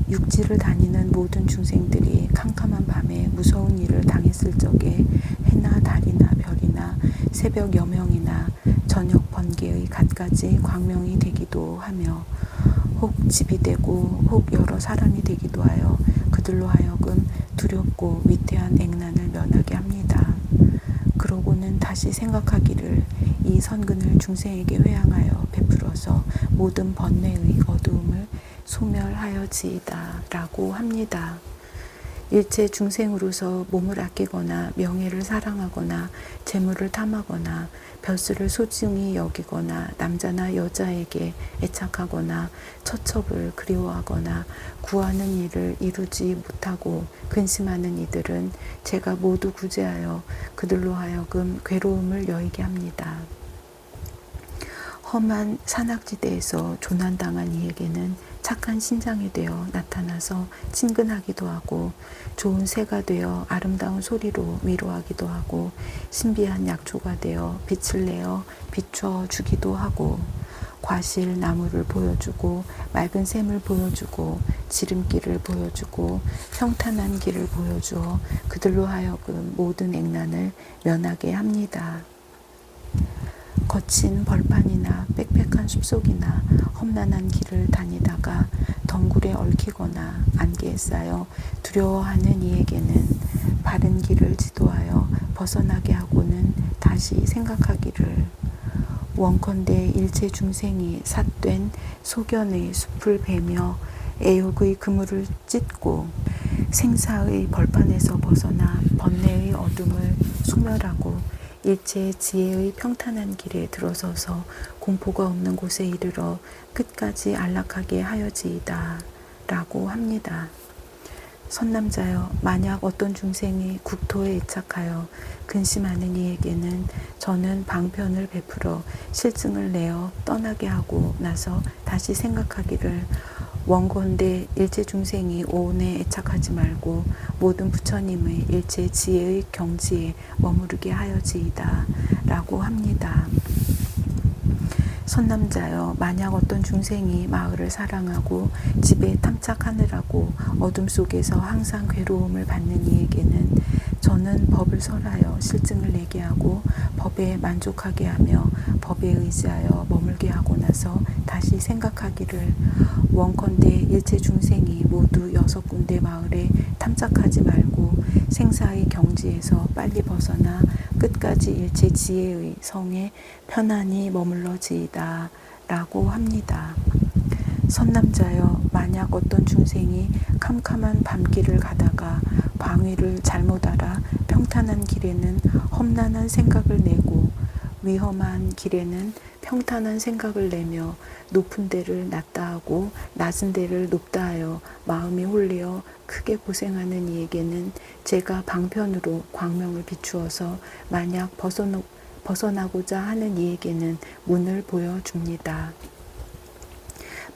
육지를 다니는 모든 중생들이 캄캄한 밤에 무서운 일을 당했을 적에 해나 달이나 별이나 새벽 여명이나 저녁 번개의 갖가지 광명이 되기도 하며 혹 집이 되고 혹 여러 사람이 되기도 하여 그들로 하여금 두렵고 위태한 액난을 면하게 합니다. 그러고는 다시 생각하기를 이 선근을 중생에게 회항하여 베풀어서 모든 번뇌의 어두움을 소멸하여지이다 라고 합니다. 일체 중생으로서 몸을 아끼거나 명예를 사랑하거나 재물을 탐하거나 벼슬을 소중히 여기거나 남자나 여자에게 애착하거나 처첩을 그리워하거나 구하는 일을 이루지 못하고 근심하는 이들은 제가 모두 구제하여 그들로 하여금 괴로움을 여의게 합니다. 험한 산악지대에서 조난당한 이에게는 착한 신장이 되어 나타나서 친근하기도 하고 좋은 새가 되어 아름다운 소리로 위로하기도 하고 신비한 약초가 되어 빛을 내어 비춰주기도 하고 과실 나무를 보여주고 맑은 샘을 보여주고 지름길을 보여주고 평탄한 길을 보여주어 그들로 하여금 모든 액난을 면하게 합니다. 거친 벌판이나 빽빽한 숲속이나 험난한 길을 다니다가 덩굴에 얽히거나 안개에 쌓여 두려워하는 이에게는 바른 길을 지도하여 벗어나게 하고는 다시 생각하기를 원컨대 일체 중생이 삿된 소견의 숲을 베며 애욕의 그물을 찢고 생사의 벌판에서 벗어나 번뇌의 어둠을 소멸하고 일체 지혜의 평탄한 길에 들어서서 공포가 없는 곳에 이르러 끝까지 안락하게 하여지이다 라고 합니다. 선남자여, 만약 어떤 중생이 국토에 애착하여 근심하는 이에게는 저는 방편을 베풀어 실증을 내어 떠나게 하고 나서 다시 생각하기를 원건대 일체 중생이 오온에 애착하지 말고 모든 부처님의 일체 지혜의 경지에 머무르게 하여지이다 라고 합니다. 선남자여, 만약 어떤 중생이 마을을 사랑하고 집에 탐착하느라고 어둠 속에서 항상 괴로움을 받는 이에게는 저는 법을 설하여 실증을 내게 하고 법에 만족하게 하며 법에 의지하여 머물게 하고 나서 다시 생각하기를 원컨대 일체 중생이 모두 6군데 마을에 탐착하지 말고 생사의 경지에서 빨리 벗어나 끝까지 일체 지혜의 성에 편안히 머물러지이다 라고 합니다. 선남자여, 만약 어떤 중생이 캄캄한 밤길을 가다가 방위를 잘못 알아 평탄한 길에는 험난한 생각을 내고 위험한 길에는 평탄한 생각을 내며 높은 데를 낮다 하고 낮은 데를 높다 하여 마음이 홀리어 크게 고생하는 이에게는 제가 방편으로 광명을 비추어서 만약 벗어나고자 하는 이에게는 문을 보여줍니다.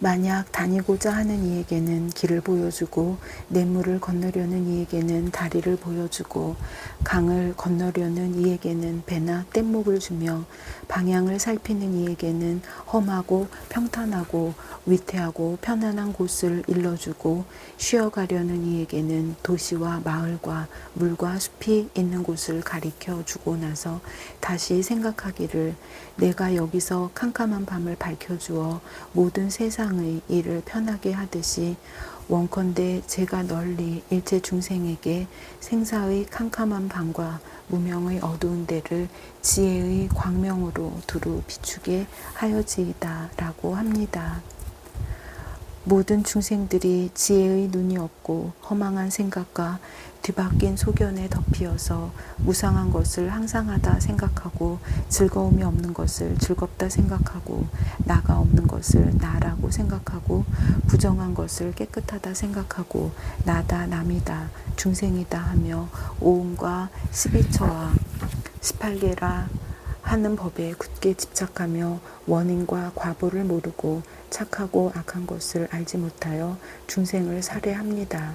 만약 다니고자 하는 이에게는 길을 보여주고 냇물을 건너려는 이에게는 다리를 보여주고 강을 건너려는 이에게는 배나 뗏목을 주며 방향을 살피는 이에게는 험하고 평탄하고 위태하고 편안한 곳을 일러주고 쉬어가려는 이에게는 도시와 마을과 물과 숲이 있는 곳을 가리켜 주고 나서 다시 생각하기를 내가 여기서 캄캄한 밤을 밝혀주어 모든 세상의 일을 편하게 하듯이 원컨대 제가 널리 일체 중생에게 생사의 캄캄한 밤과 무명의 어두운 데를 지혜의 광명으로 두루 비추게 하여지이다 라고 합니다. 모든 중생들이 지혜의 눈이 없고 허망한 생각과 뒤바뀐 소견에 덮이어서 무상한 것을 항상하다 생각하고 즐거움이 없는 것을 즐겁다 생각하고 나가 없는 것을 나라고 생각하고 부정한 것을 깨끗하다 생각하고 나다 남이다 중생이다 하며 오음과 12처와 18개라 하는 법에 굳게 집착하며 원인과 과보를 모르고 착하고 악한 것을 알지 못하여 중생을 살해합니다.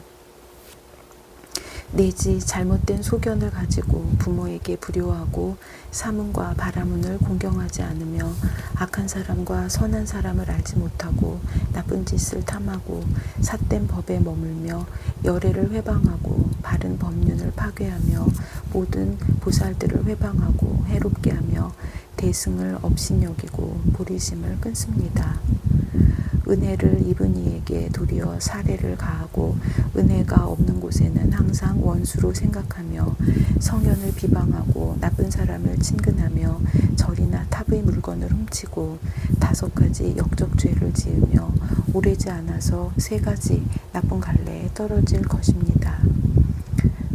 내지 잘못된 소견을 가지고 부모에게 불효하고 사문과 바라문을 공경하지 않으며 악한 사람과 선한 사람을 알지 못하고 나쁜 짓을 탐하고 삿된 법에 머물며 열애를 회방하고 바른 법륜을 파괴하며 모든 보살들을 회방하고 해롭게 하며 대승을 업신여기고 보리심을 끊습니다. 은혜를 입은 이에게 도리어 살해를 가하고 은혜가 없는 곳에는 항상 원수로 생각하며 성현을 비방하고 나쁜 사람을 친근하며 절이나 탑의 물건을 훔치고 5가지 역적죄를 지으며 오래지 않아서 3가지 나쁜 갈래에 떨어질 것입니다.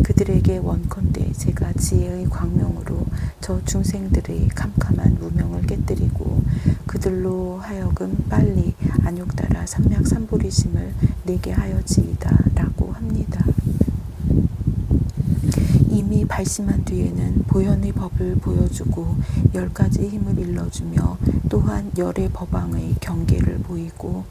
그들에게 원컨대 제가 지혜의 광명으로 저 중생들의 캄캄한 무명을 깨뜨리고 그들로 하여금 빨리 안욕따라 삼맥삼보리심을 내게 하여지이다 라고 합니다. 이미 발심한 뒤에는 보현의 법을 보여주고 10가지 힘을 일러주며 또한 열의 법왕의 경계를 보이고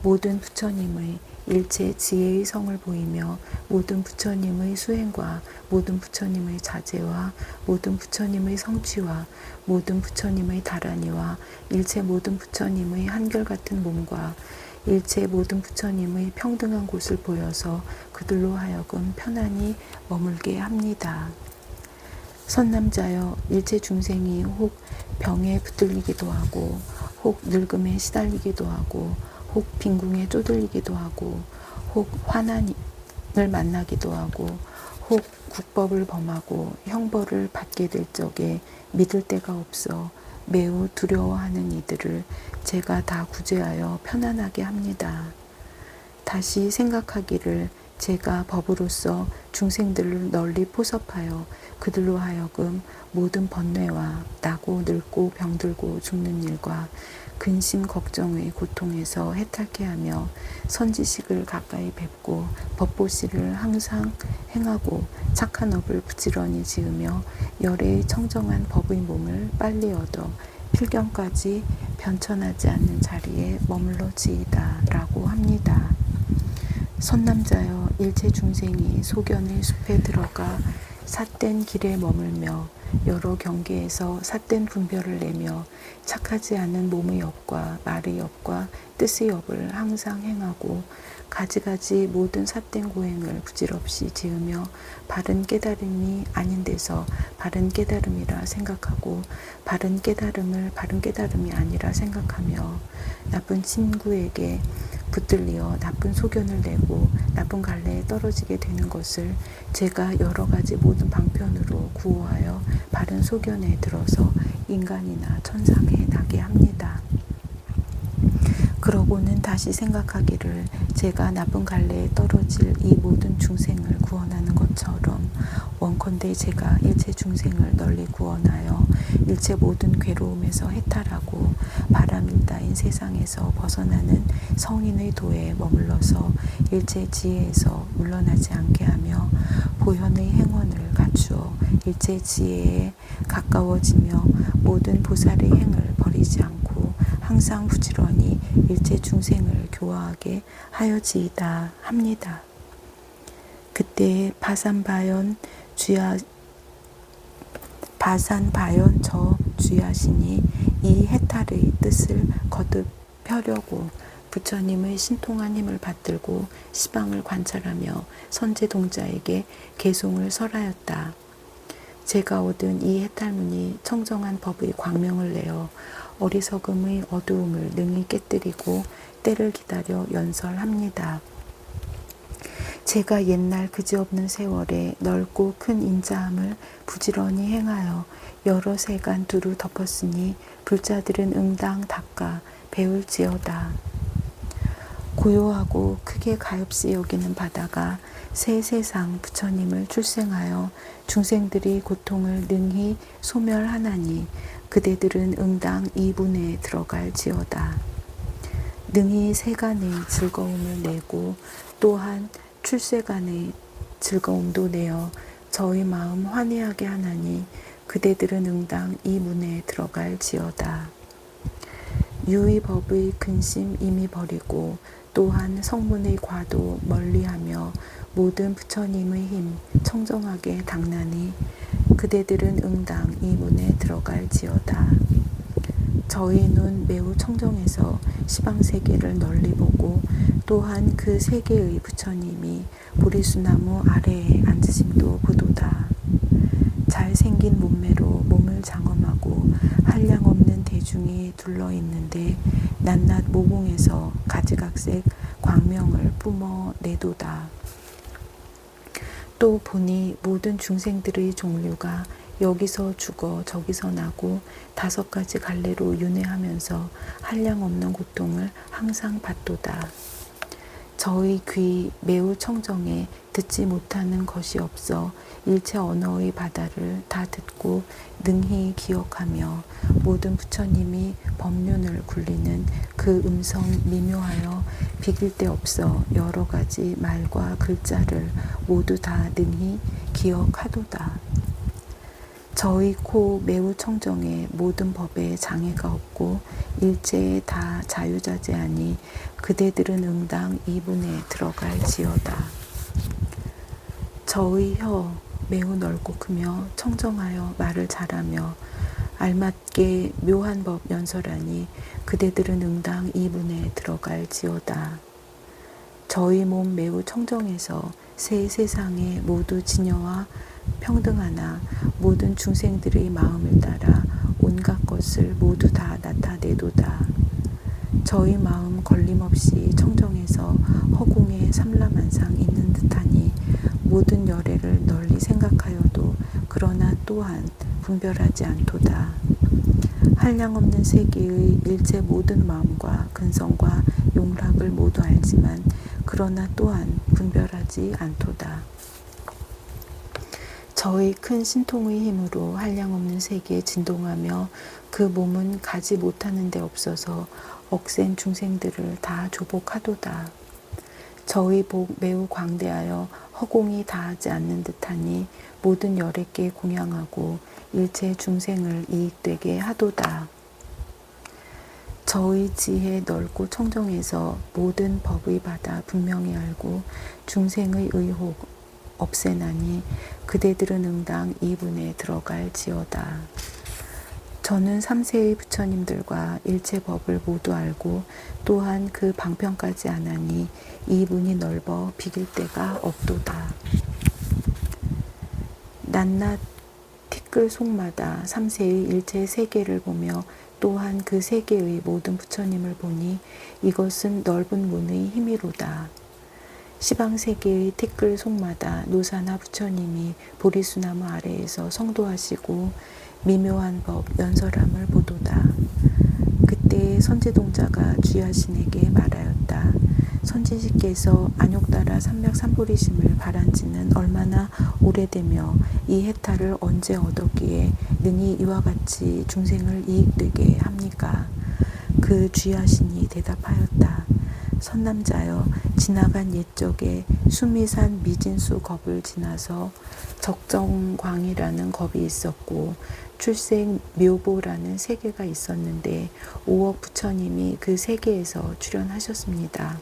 모든 부처님의 일체 지혜의 성을 보이며 모든 부처님의 수행과 모든 부처님의 자제와 모든 부처님의 성취와 모든 부처님의 다란이와 일체 모든 부처님의 한결같은 몸과 일체 모든 부처님의 평등한 곳을 보여서 그들로 하여금 편안히 머물게 합니다. 선남자여, 일체 중생이 혹 병에 붙들리기도 하고 혹 늙음에 시달리기도 하고 혹 빈궁에 쪼들리기도 하고 혹 환난을 만나기도 하고 혹 국법을 범하고 형벌을 받게 될 적에 믿을 데가 없어 매우 두려워하는 이들을 제가 다 구제하여 편안하게 합니다. 다시 생각하기를 제가 법으로서 중생들을 널리 포섭하여 그들로 하여금 모든 번뇌와 나고 늙고 병들고 죽는 일과 근심 걱정의 고통에서 해탈케 하며 선지식을 가까이 뵙고 법보시를 항상 행하고 착한 업을 부지런히 지으며 열의 청정한 법의 몸을 빨리 얻어 필경까지 변천하지 않는 자리에 머물러지이다 라고 합니다. 선남자여, 일체 중생이 소견의 숲에 들어가 삿된 길에 머물며 여러 경계에서 삿된 분별을 내며 착하지 않은 몸의 업과 말의 업과 뜻의 업을 항상 행하고 가지가지 모든 삿된 고행을 부질없이 지으며 바른 깨달음이 아닌 데서 바른 깨달음이라 생각하고 바른 깨달음을 바른 깨달음이 아니라 생각하며 나쁜 친구에게 붙들려 나쁜 소견을 내고 나쁜 갈래에 떨어지게 되는 것을 제가 여러 가지 모든 방편으로 구호하여 바른 소견에 들어서 인간이나 천상에 나게 합니다. 그러고는 다시 생각하기를 제가 나쁜 갈래에 떨어질 이 모든 중생을 구원하는 것처럼 원컨대 제가 일체 중생을 널리 구원하여 일체 모든 괴로움에서 해탈하고 바람일다인 세상에서 벗어나는 성인의 도에 머물러서 일체 지혜에서 물러나지 않게 하며 보현의 행원을 갖추어 일체 지혜에 가까워지며 모든 보살의 행을 버리지 않고 항상 부지런히 일체 중생을 교화하게 하여지이다 합니다. 그때 바산바연 저 주야신이 이 해탈의 뜻을 거듭 펴려고 부처님의 신통한 힘을 받들고 시방을 관찰하며 선제동자에게 개송을 설하였다. 제가 얻은 이 해탈문이 청정한 법의 광명을 내어 어리석음의 어두움을 능히 깨뜨리고 때를 기다려 연설합니다. 제가 옛날 그지없는 세월에 넓고 큰 인자함을 부지런히 행하여 여러 세간 두루 덮었으니 불자들은 응당 닦아 배울지어다. 고요하고 크게 가엾이 여기는 바다가 새 세상 부처님을 출생하여 중생들이 고통을 능히 소멸하나니 그대들은 응당 이분에 들어갈지어다. 능히 세간의 즐거움을 내고 또한 출세간의 즐거움도 내어 저희 마음 환희하게 하나니 그대들은 응당 이 문에 들어갈지어다. 유의법의 근심 이미 버리고 또한 성문의 과도 멀리하며 모든 부처님의 힘 청정하게 당나니 그대들은 응당 이 문에 들어갈지어다. 저희 눈 매우 청정해서 시방세계를 널리 보고 또한 그 세계의 부처님이 보리수나무 아래에 앉으심도 보도다. 잘생긴 몸매로 몸을 장엄하고 한량없는 대중이 둘러있는데 낱낱 모공에서 가지각색 광명을 뿜어내도다. 또 보니 모든 중생들의 종류가 여기서 죽어 저기서 나고 5가지 갈래로 윤회하면서 한량없는 고통을 항상 받도다. 저의 귀 매우 청정해 듣지 못하는 것이 없어 일체 언어의 바다를 다 듣고 능히 기억하며 모든 부처님이 법륜을 굴리는 그 음성 미묘하여 비길 데 없어 여러 가지 말과 글자를 모두 다 능히 기억하도다. 저의 코 매우 청정해 모든 법에 장애가 없고 일체에 다 자유자재하니 그대들은 응당 이분에 들어갈지어다. 저의 혀 매우 넓고 크며 청정하여 말을 잘하며 알맞게 묘한 법 연설하니 그대들은 응당 이분에 들어갈지어다. 저의 몸 매우 청정해서 새 세상에 모두 진여와 평등하나 모든 중생들의 마음을 따라 온갖 것을 모두 다 나타내도다. 저희 마음 걸림없이 청정해서 허공에 삼라만상 있는 듯하니 모든 열애를 널리 생각하여도 그러나 또한 분별하지 않도다. 한량없는 세계의 일체 모든 마음과 근성과 용락을 모두 알지만 그러나 또한 분별하지 않도다. 저의 큰 신통의 힘으로 한량없는 세계에 진동하며 그 몸은 가지 못하는 데 없어서 억센 중생들을 다 조복하도다. 저의 복 매우 광대하여 허공이 다하지 않는 듯하니 모든 열애께 공양하고 일체 중생을 이익되게 하도다. 저의 지혜 넓고 청정해서 모든 법의 바다 분명히 알고 중생의 의혹 없애나니 그대들은 응당 이분에 들어갈 지어다. 저는 3세의 부처님들과 일체 법을 모두 알고 또한 그 방편까지 안하니 이 문이 넓어 비길 데가 없도다. 낮낮 티끌 속마다 3세의 일체 세계를 보며 또한 그 세계의 모든 부처님을 보니 이것은 넓은 문의 힘이로다. 시방세계의 티끌 속마다 노사나 부처님이 보리수나무 아래에서 성도하시고 미묘한 법 연설함을 보도다. 그때 선지동자가 주야신에게 말하였다. 선지식께서 안욕다라 삼맥삼보리심을 바란 지는 얼마나 오래되며 이 해탈을 언제 얻었기에 능히 이와 같이 중생을 이익되게 합니까? 그 주야신이 대답하였다. 선남자여, 지나간 옛적에 수미산 미진수 겁을 지나서 적정광이라는 겁이 있었고 출생 묘보라는 세계가 있었는데 5억 부처님이 그 세계에서 출현하셨습니다.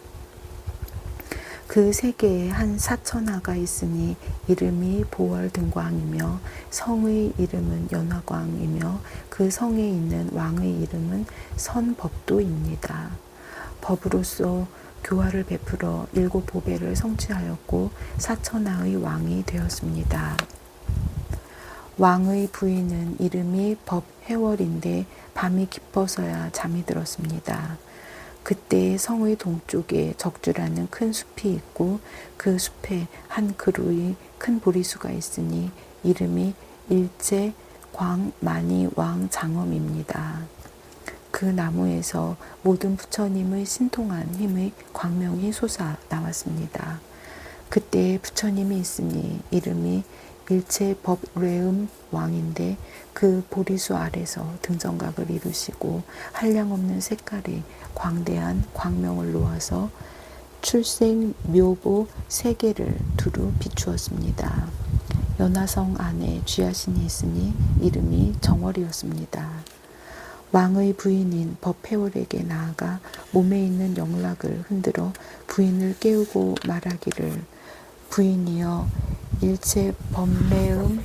그 세계에 한 사천하가 있으니 이름이 보월등광이며 성의 이름은 연화광이며 그 성에 있는 왕의 이름은 선법도입니다. 법으로서 교화를 베풀어 7보배를 성취하였고 사천하의 왕이 되었습니다. 왕의 부인은 이름이 법해월인데 밤이 깊어서야 잠이 들었습니다. 그때 성의 동쪽에 적주라는 큰 숲이 있고 그 숲에 한 그루의 큰 보리수가 있으니 이름이 일제 광만이 왕 장엄입니다. 그 나무에서 모든 부처님의 신통한 힘의 광명이 솟아 나왔습니다. 그때 부처님이 있으니 이름이 일체 법뢰음 왕인데 그 보리수 아래서 등정각을 이루시고 한량없는 색깔의 광대한 광명을 놓아서 출생 묘보 세계를 두루 비추었습니다. 연화성 안에 쥐야신이 있으니 이름이 정월이었습니다. 왕의 부인인 법해월에게 나아가 몸에 있는 영락을 흔들어 부인을 깨우고 말하기를 부인이여 일체 법매음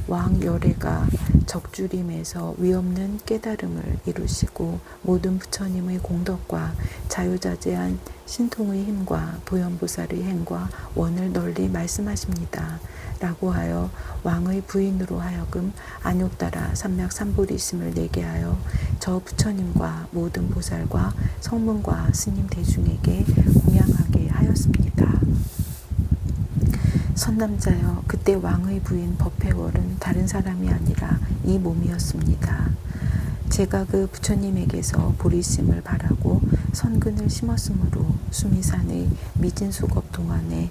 왕열애가 적주림에서 위없는 깨달음을 이루시고 모든 부처님의 공덕과 자유자재한 신통의 힘과 보현보살의 행과 원을 널리 말씀하십니다. 라고 하여 왕의 부인으로 하여금 안욕다라 삼맥삼보리심을 내게 하여 저 부처님과 모든 보살과 성문과 스님 대중에게 공양하게 하였습니다. 선남자여, 그때 왕의 부인 법해월은 다른 사람이 아니라 이 몸이었습니다. 제가 그 부처님에게서 보리심을 바라고 선근을 심었으므로 수미산의 미진수겁 동안에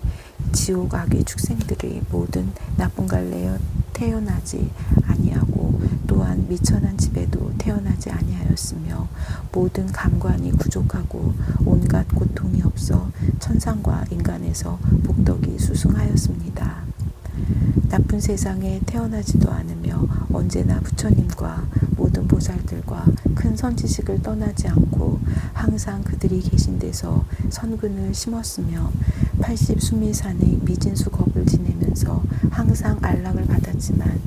지옥 악의 축생들의 모든 나쁜 갈래에 태어나지 아니하고 또한 미천한 집에도 태어나지 아니하였으며 모든 감관이 부족하고 온갖 고통이 없어 천상과 인간에서 복덕이 수승하였습니다. 나쁜 세상에 태어나지도 않으며 언제나 부처님과 모든 보살들과 큰 선지식을 떠나지 않고 항상 그들이 계신 데서 선근을 심었으며 80수미산의 미진수겁을 지내면서 항상 안락을 받았지만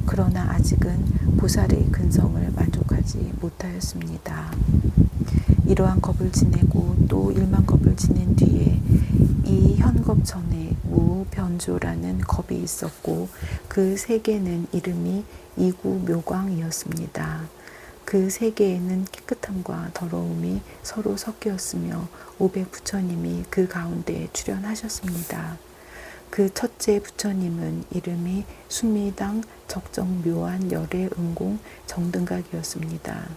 그러나 아직은 보살의 근성을 만족하지 못하였습니다. 이러한 겁을 지내고 또 1만 겁을 지낸 뒤에 이 현겁 전에 무변조라는 겁이 있었고 그 세계는 이름이 이구묘광이었습니다. 그 세계에는 깨끗함과 더러움이 서로 섞였으며 500부처님이 그 가운데 출현하셨습니다. 그 첫째 부처님은 이름이 수미당 적정묘한 열의 응공 정등각이었습니다.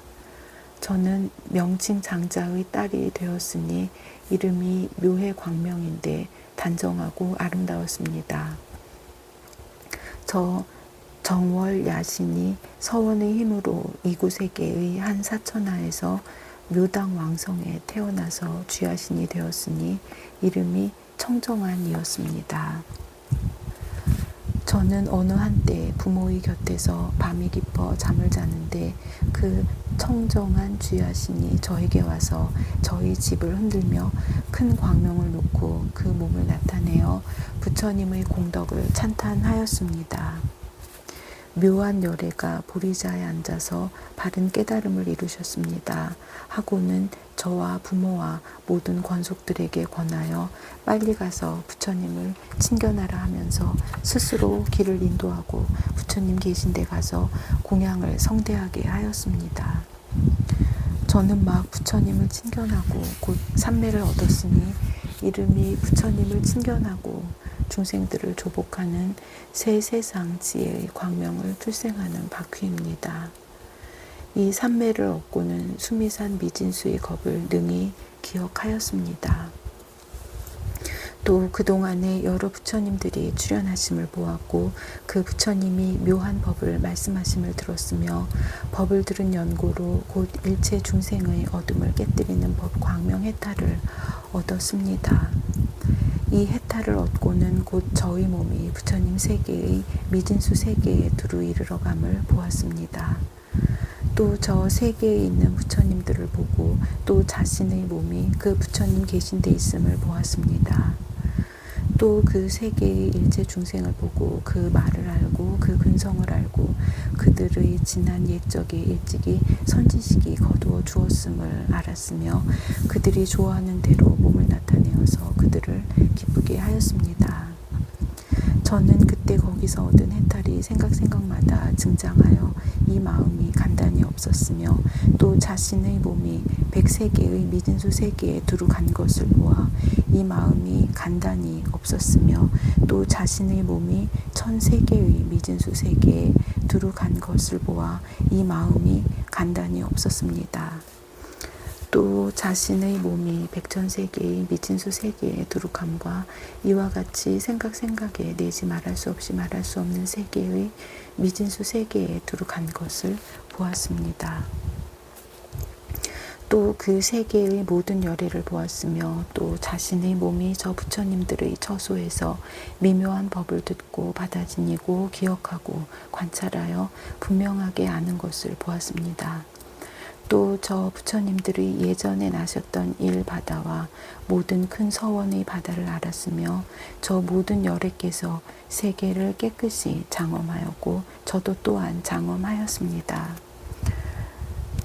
저는 명칭 장자의 딸이 되었으니 이름이 묘해 광명인데 단정하고 아름다웠습니다. 저 정월 야신이 서원의 힘으로 이구세계의 한 사천하에서 묘당 왕성에 태어나서 쥐야신이 되었으니 이름이 청정한이었습니다. 저는 어느 한때 부모의 곁에서 밤이 깊어 잠을 자는데 그 청정한 쥐야신이 저에게 와서 저희 집을 흔들며 큰 광명을 놓고 그 몸을 나타내어 부처님의 공덕을 찬탄하였습니다. 묘한 열애가 보리자에 앉아서 바른 깨달음을 이루셨습니다. 하고는 저와 부모와 모든 권속들에게 권하여 빨리 가서 부처님을 친견하라 하면서 스스로 길을 인도하고 부처님 계신 데 가서 공양을 성대하게 하였습니다. 저는 막 부처님을 친견하고 곧 삼매를 얻었으니 이름이 부처님을 친견하고 중생들을 조복하는 새 세상 지혜의 광명을 출생하는 바퀴입니다. 이 삼매를 얻고는 수미산 미진수의 겁을 능히 기억하였습니다. 또 그동안에 여러 부처님들이 출연하심을 보았고 그 부처님이 묘한 법을 말씀하심을 들었으며 법을 들은 연고로 곧 일체 중생의 어둠을 깨뜨리는 법 광명 해탈을 얻었습니다. 이 해탈을 얻고는 곧 저의 몸이 부처님 세계의 미진수 세계에 두루 이르러감을 보았습니다. 또 저 세계에 있는 부처님들을 보고 또 자신의 몸이 그 부처님 계신 데 있음을 보았습니다. 또 그 세계의 일체 중생을 보고 그 말을 알고 그 근성을 알고 그들의 지난 옛적의 일찍이 선지식이 거두어 주었음을 알았으며 그들이 좋아하는 대로 몸을 나타내어서 그들을 기쁘게 하였습니다. 저는 그때 거기서 얻은 해탈이 생각마다 증장하여 이 마음이 간단히 없었으며 또 자신의 몸이 100세계의 미진수 세계에 두루 간 것을 보아 이 마음이 간단히 없었으며 또 자신의 몸이 1000세계의 미진수 세계에 두루 간 것을 보아 이 마음이 간단히 없었습니다. 또 자신의 몸이 100,000세계의 미진수 세계에 두룩함과 이와 같이 생각에 내지 말할 수 없이 말할 수 없는 세계의 미진수 세계에 두룩한 것을 보았습니다. 또 그 세계의 모든 열애를 보았으며 또 자신의 몸이 저 부처님들의 처소에서 미묘한 법을 듣고 받아지니고 기억하고 관찰하여 분명하게 아는 것을 보았습니다. 또 저 부처님들의 예전에 나셨던 일 바다와 모든 큰 서원의 바다를 알았으며 저 모든 열애께서 세계를 깨끗이 장엄하였고 저도 또한 장엄하였습니다.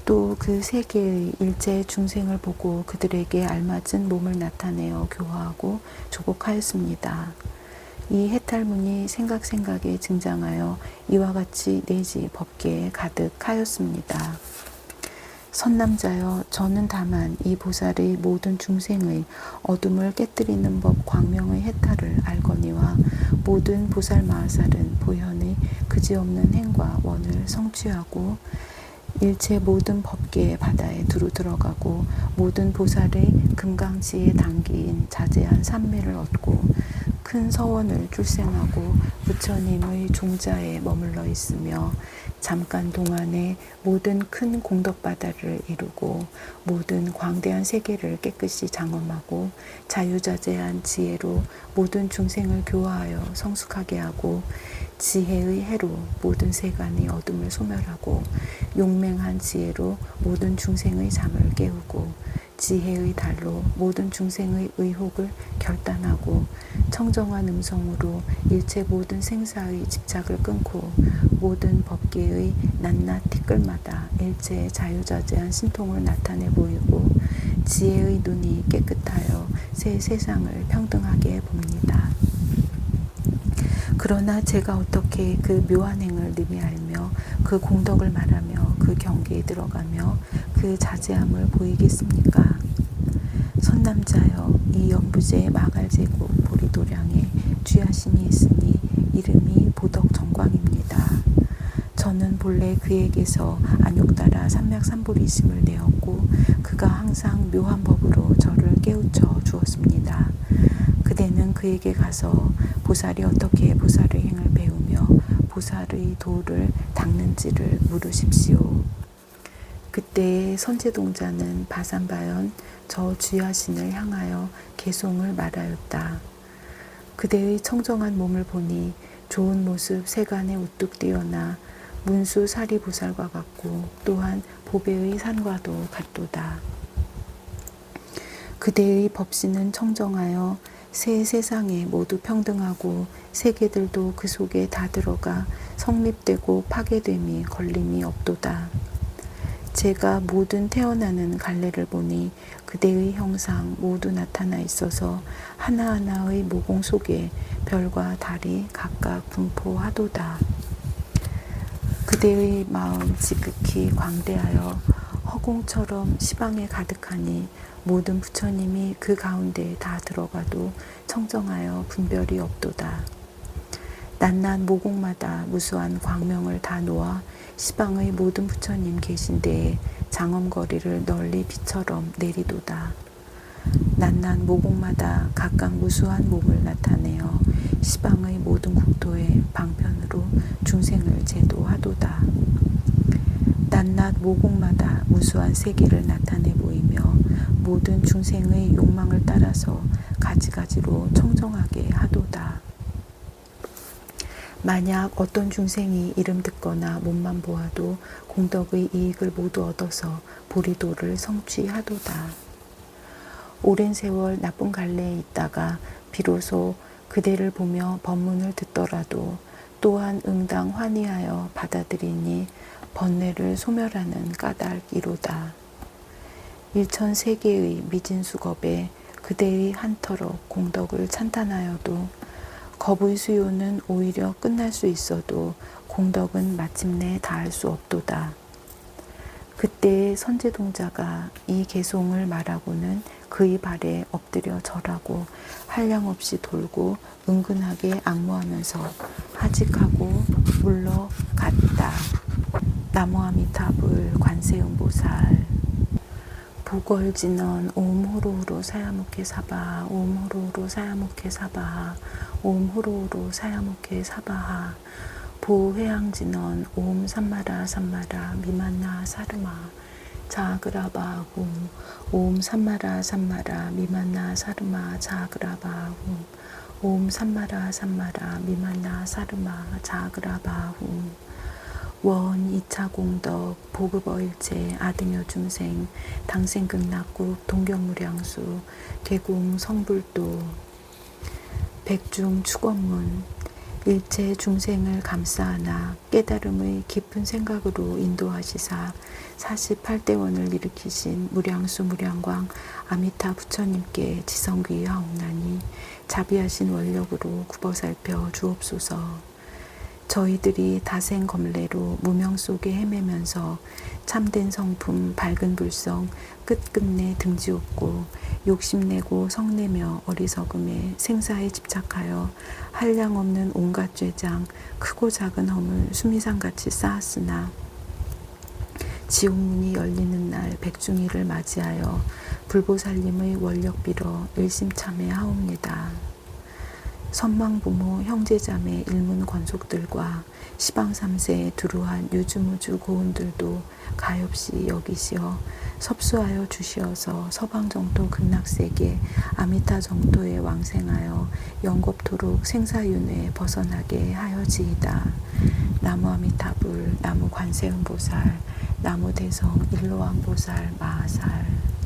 또 그 세계의 일체 중생을 보고 그들에게 알맞은 몸을 나타내어 교화하고 조복하였습니다. 이 해탈문이 생각에 증장하여 이와 같이 내지 법계에 가득하였습니다. 선남자여, 저는 다만 이 보살의 모든 중생의 어둠을 깨뜨리는 법 광명의 해탈을 알거니와 모든 보살 마하살은 보현의 그지없는 행과 원을 성취하고 일체 모든 법계의 바다에 두루 들어가고 모든 보살의 금강지의 단기인 자제한 삼매를 얻고 큰 서원을 출생하고 부처님의 종자에 머물러 있으며 잠깐 동안에 모든 큰 공덕바다를 이루고 모든 광대한 세계를 깨끗이 장엄하고 자유자재한 지혜로 모든 중생을 교화하여 성숙하게 하고 지혜의 해로 모든 세간의 어둠을 소멸하고 용맹한 지혜로 모든 중생의 잠을 깨우고 지혜의 달로 모든 중생의 의혹을 결단하고 청정한 음성으로 일체 모든 생사의 집착을 끊고 모든 법계의 낱낱 티끌마다 일체 자유자재한 신통을 나타내 보이고 지혜의 눈이 깨끗하여 새 세상을 평등하게 봅니다. 그러나 제가 어떻게 그 묘한 행을 능히 알며 그 공덕을 말하며 그 경계에 들어가며 그 자제함을 보이겠습니까? 선남자여, 이 영부제 마갈제국 보리도량에 쥐야신이 있으니 이름이 보덕정광입니다. 저는 본래 그에게서 안욕따라 삼맥삼보리심을 내었고 그가 항상 묘한 법으로 저를 깨우쳐 주었습니다. 그대는 그에게 가서 보살이 어떻게 보살의 행을 배우며 보살의 도를 닦는지를 물으십시오. 그때의 선제동자는 바산바연 저 주야신을 향하여 개송을 말하였다. 그대의 청정한 몸을 보니 좋은 모습 세간에 우뚝 뛰어나 문수 사리보살과 같고 또한 보배의 산과도 같도다. 그대의 법신은 청정하여 새 세상에 모두 평등하고 세계들도 그 속에 다 들어가 성립되고 파괴됨이 걸림이 없도다. 제가 모든 태어나는 갈래를 보니 그대의 형상 모두 나타나 있어서 하나하나의 모공 속에 별과 달이 각각 분포하도다. 그대의 마음 지극히 광대하여 허공처럼 시방에 가득하니 모든 부처님이 그 가운데 다 들어가도 청정하여 분별이 없도다. 낱낱 모공마다 무수한 광명을 다 놓아 시방의 모든 부처님 계신 데에 장엄거리를 널리 비처럼 내리도다. 낱낱 모공마다 각각 무수한 몸을 나타내어 시방의 모든 국토의 방편으로 중생을 제도하도다. 낱낱 모공마다 무수한 세계를 나타내 보이며 모든 중생의 욕망을 따라서 가지가지로 청정하게 하도다. 만약 어떤 중생이 이름 듣거나 몸만 보아도 공덕의 이익을 모두 얻어서 보리도를 성취하도다. 오랜 세월 나쁜 갈래에 있다가 비로소 그대를 보며 법문을 듣더라도 또한 응당 환희하여 받아들이니 번뇌를 소멸하는 까닭이로다. 일천세계의 미진수겁에 그대의 한터럭 공덕을 찬탄하여도 겁의 수요는 오히려 끝날 수 있어도 공덕은 마침내 다할 수 없도다. 그때의 선제동자가 이 개송을 말하고는 그의 발에 엎드려 절하고 한량없이 돌고 은근하게 악모하면서 하직하고 물러갔다. 나무아미타불 관세음보살. 보궐진언 옴 호로호로 사야무케 사바하 옴 호로호로 사야무케 사바하 옴 호로호로 사야무케 사바하 보회양진언 옴 삼마라 삼마라 미만나 사르마 자그라바훔 옴 삼마라 삼마라 미만나 사르마 자그라바훔 옴 삼마라 삼마라 미만나 사르마 자그라바훔 원 2차 공덕 보급어일체 아등여 중생 당생극락국 동경무량수 개공 성불도 백중 축원문 일체 중생을 감싸하나 깨달음의 깊은 생각으로 인도하시사 48대원을 일으키신 무량수 무량광 아미타 부처님께 지성귀하옵나니 자비하신 원력으로 굽어살펴 주옵소서. 저희들이 다생검래로 무명 속에 헤매면서 참된 성품 밝은 불성 끝끝내 등지없고 욕심내고 성내며 어리석음에 생사에 집착하여 한량없는 온갖 죄장 크고 작은 허물 수미상같이 쌓았으나 지옥문이 열리는 날 백중이를 맞이하여 불보살님의 원력 빌어 일심참회하옵니다. 선망부모 형제자매 일문 권속들과 시방삼세에 두루한 유주무주 고운들도 가엾이 여기시어 섭수하여 주시어서 서방정토 극락세계 아미타 정토에 왕생하여 영겁토록 생사윤회 벗어나게 하여지이다. 나무 아미타불, 나무 관세음보살, 나무 대성 일로왕보살 마하살.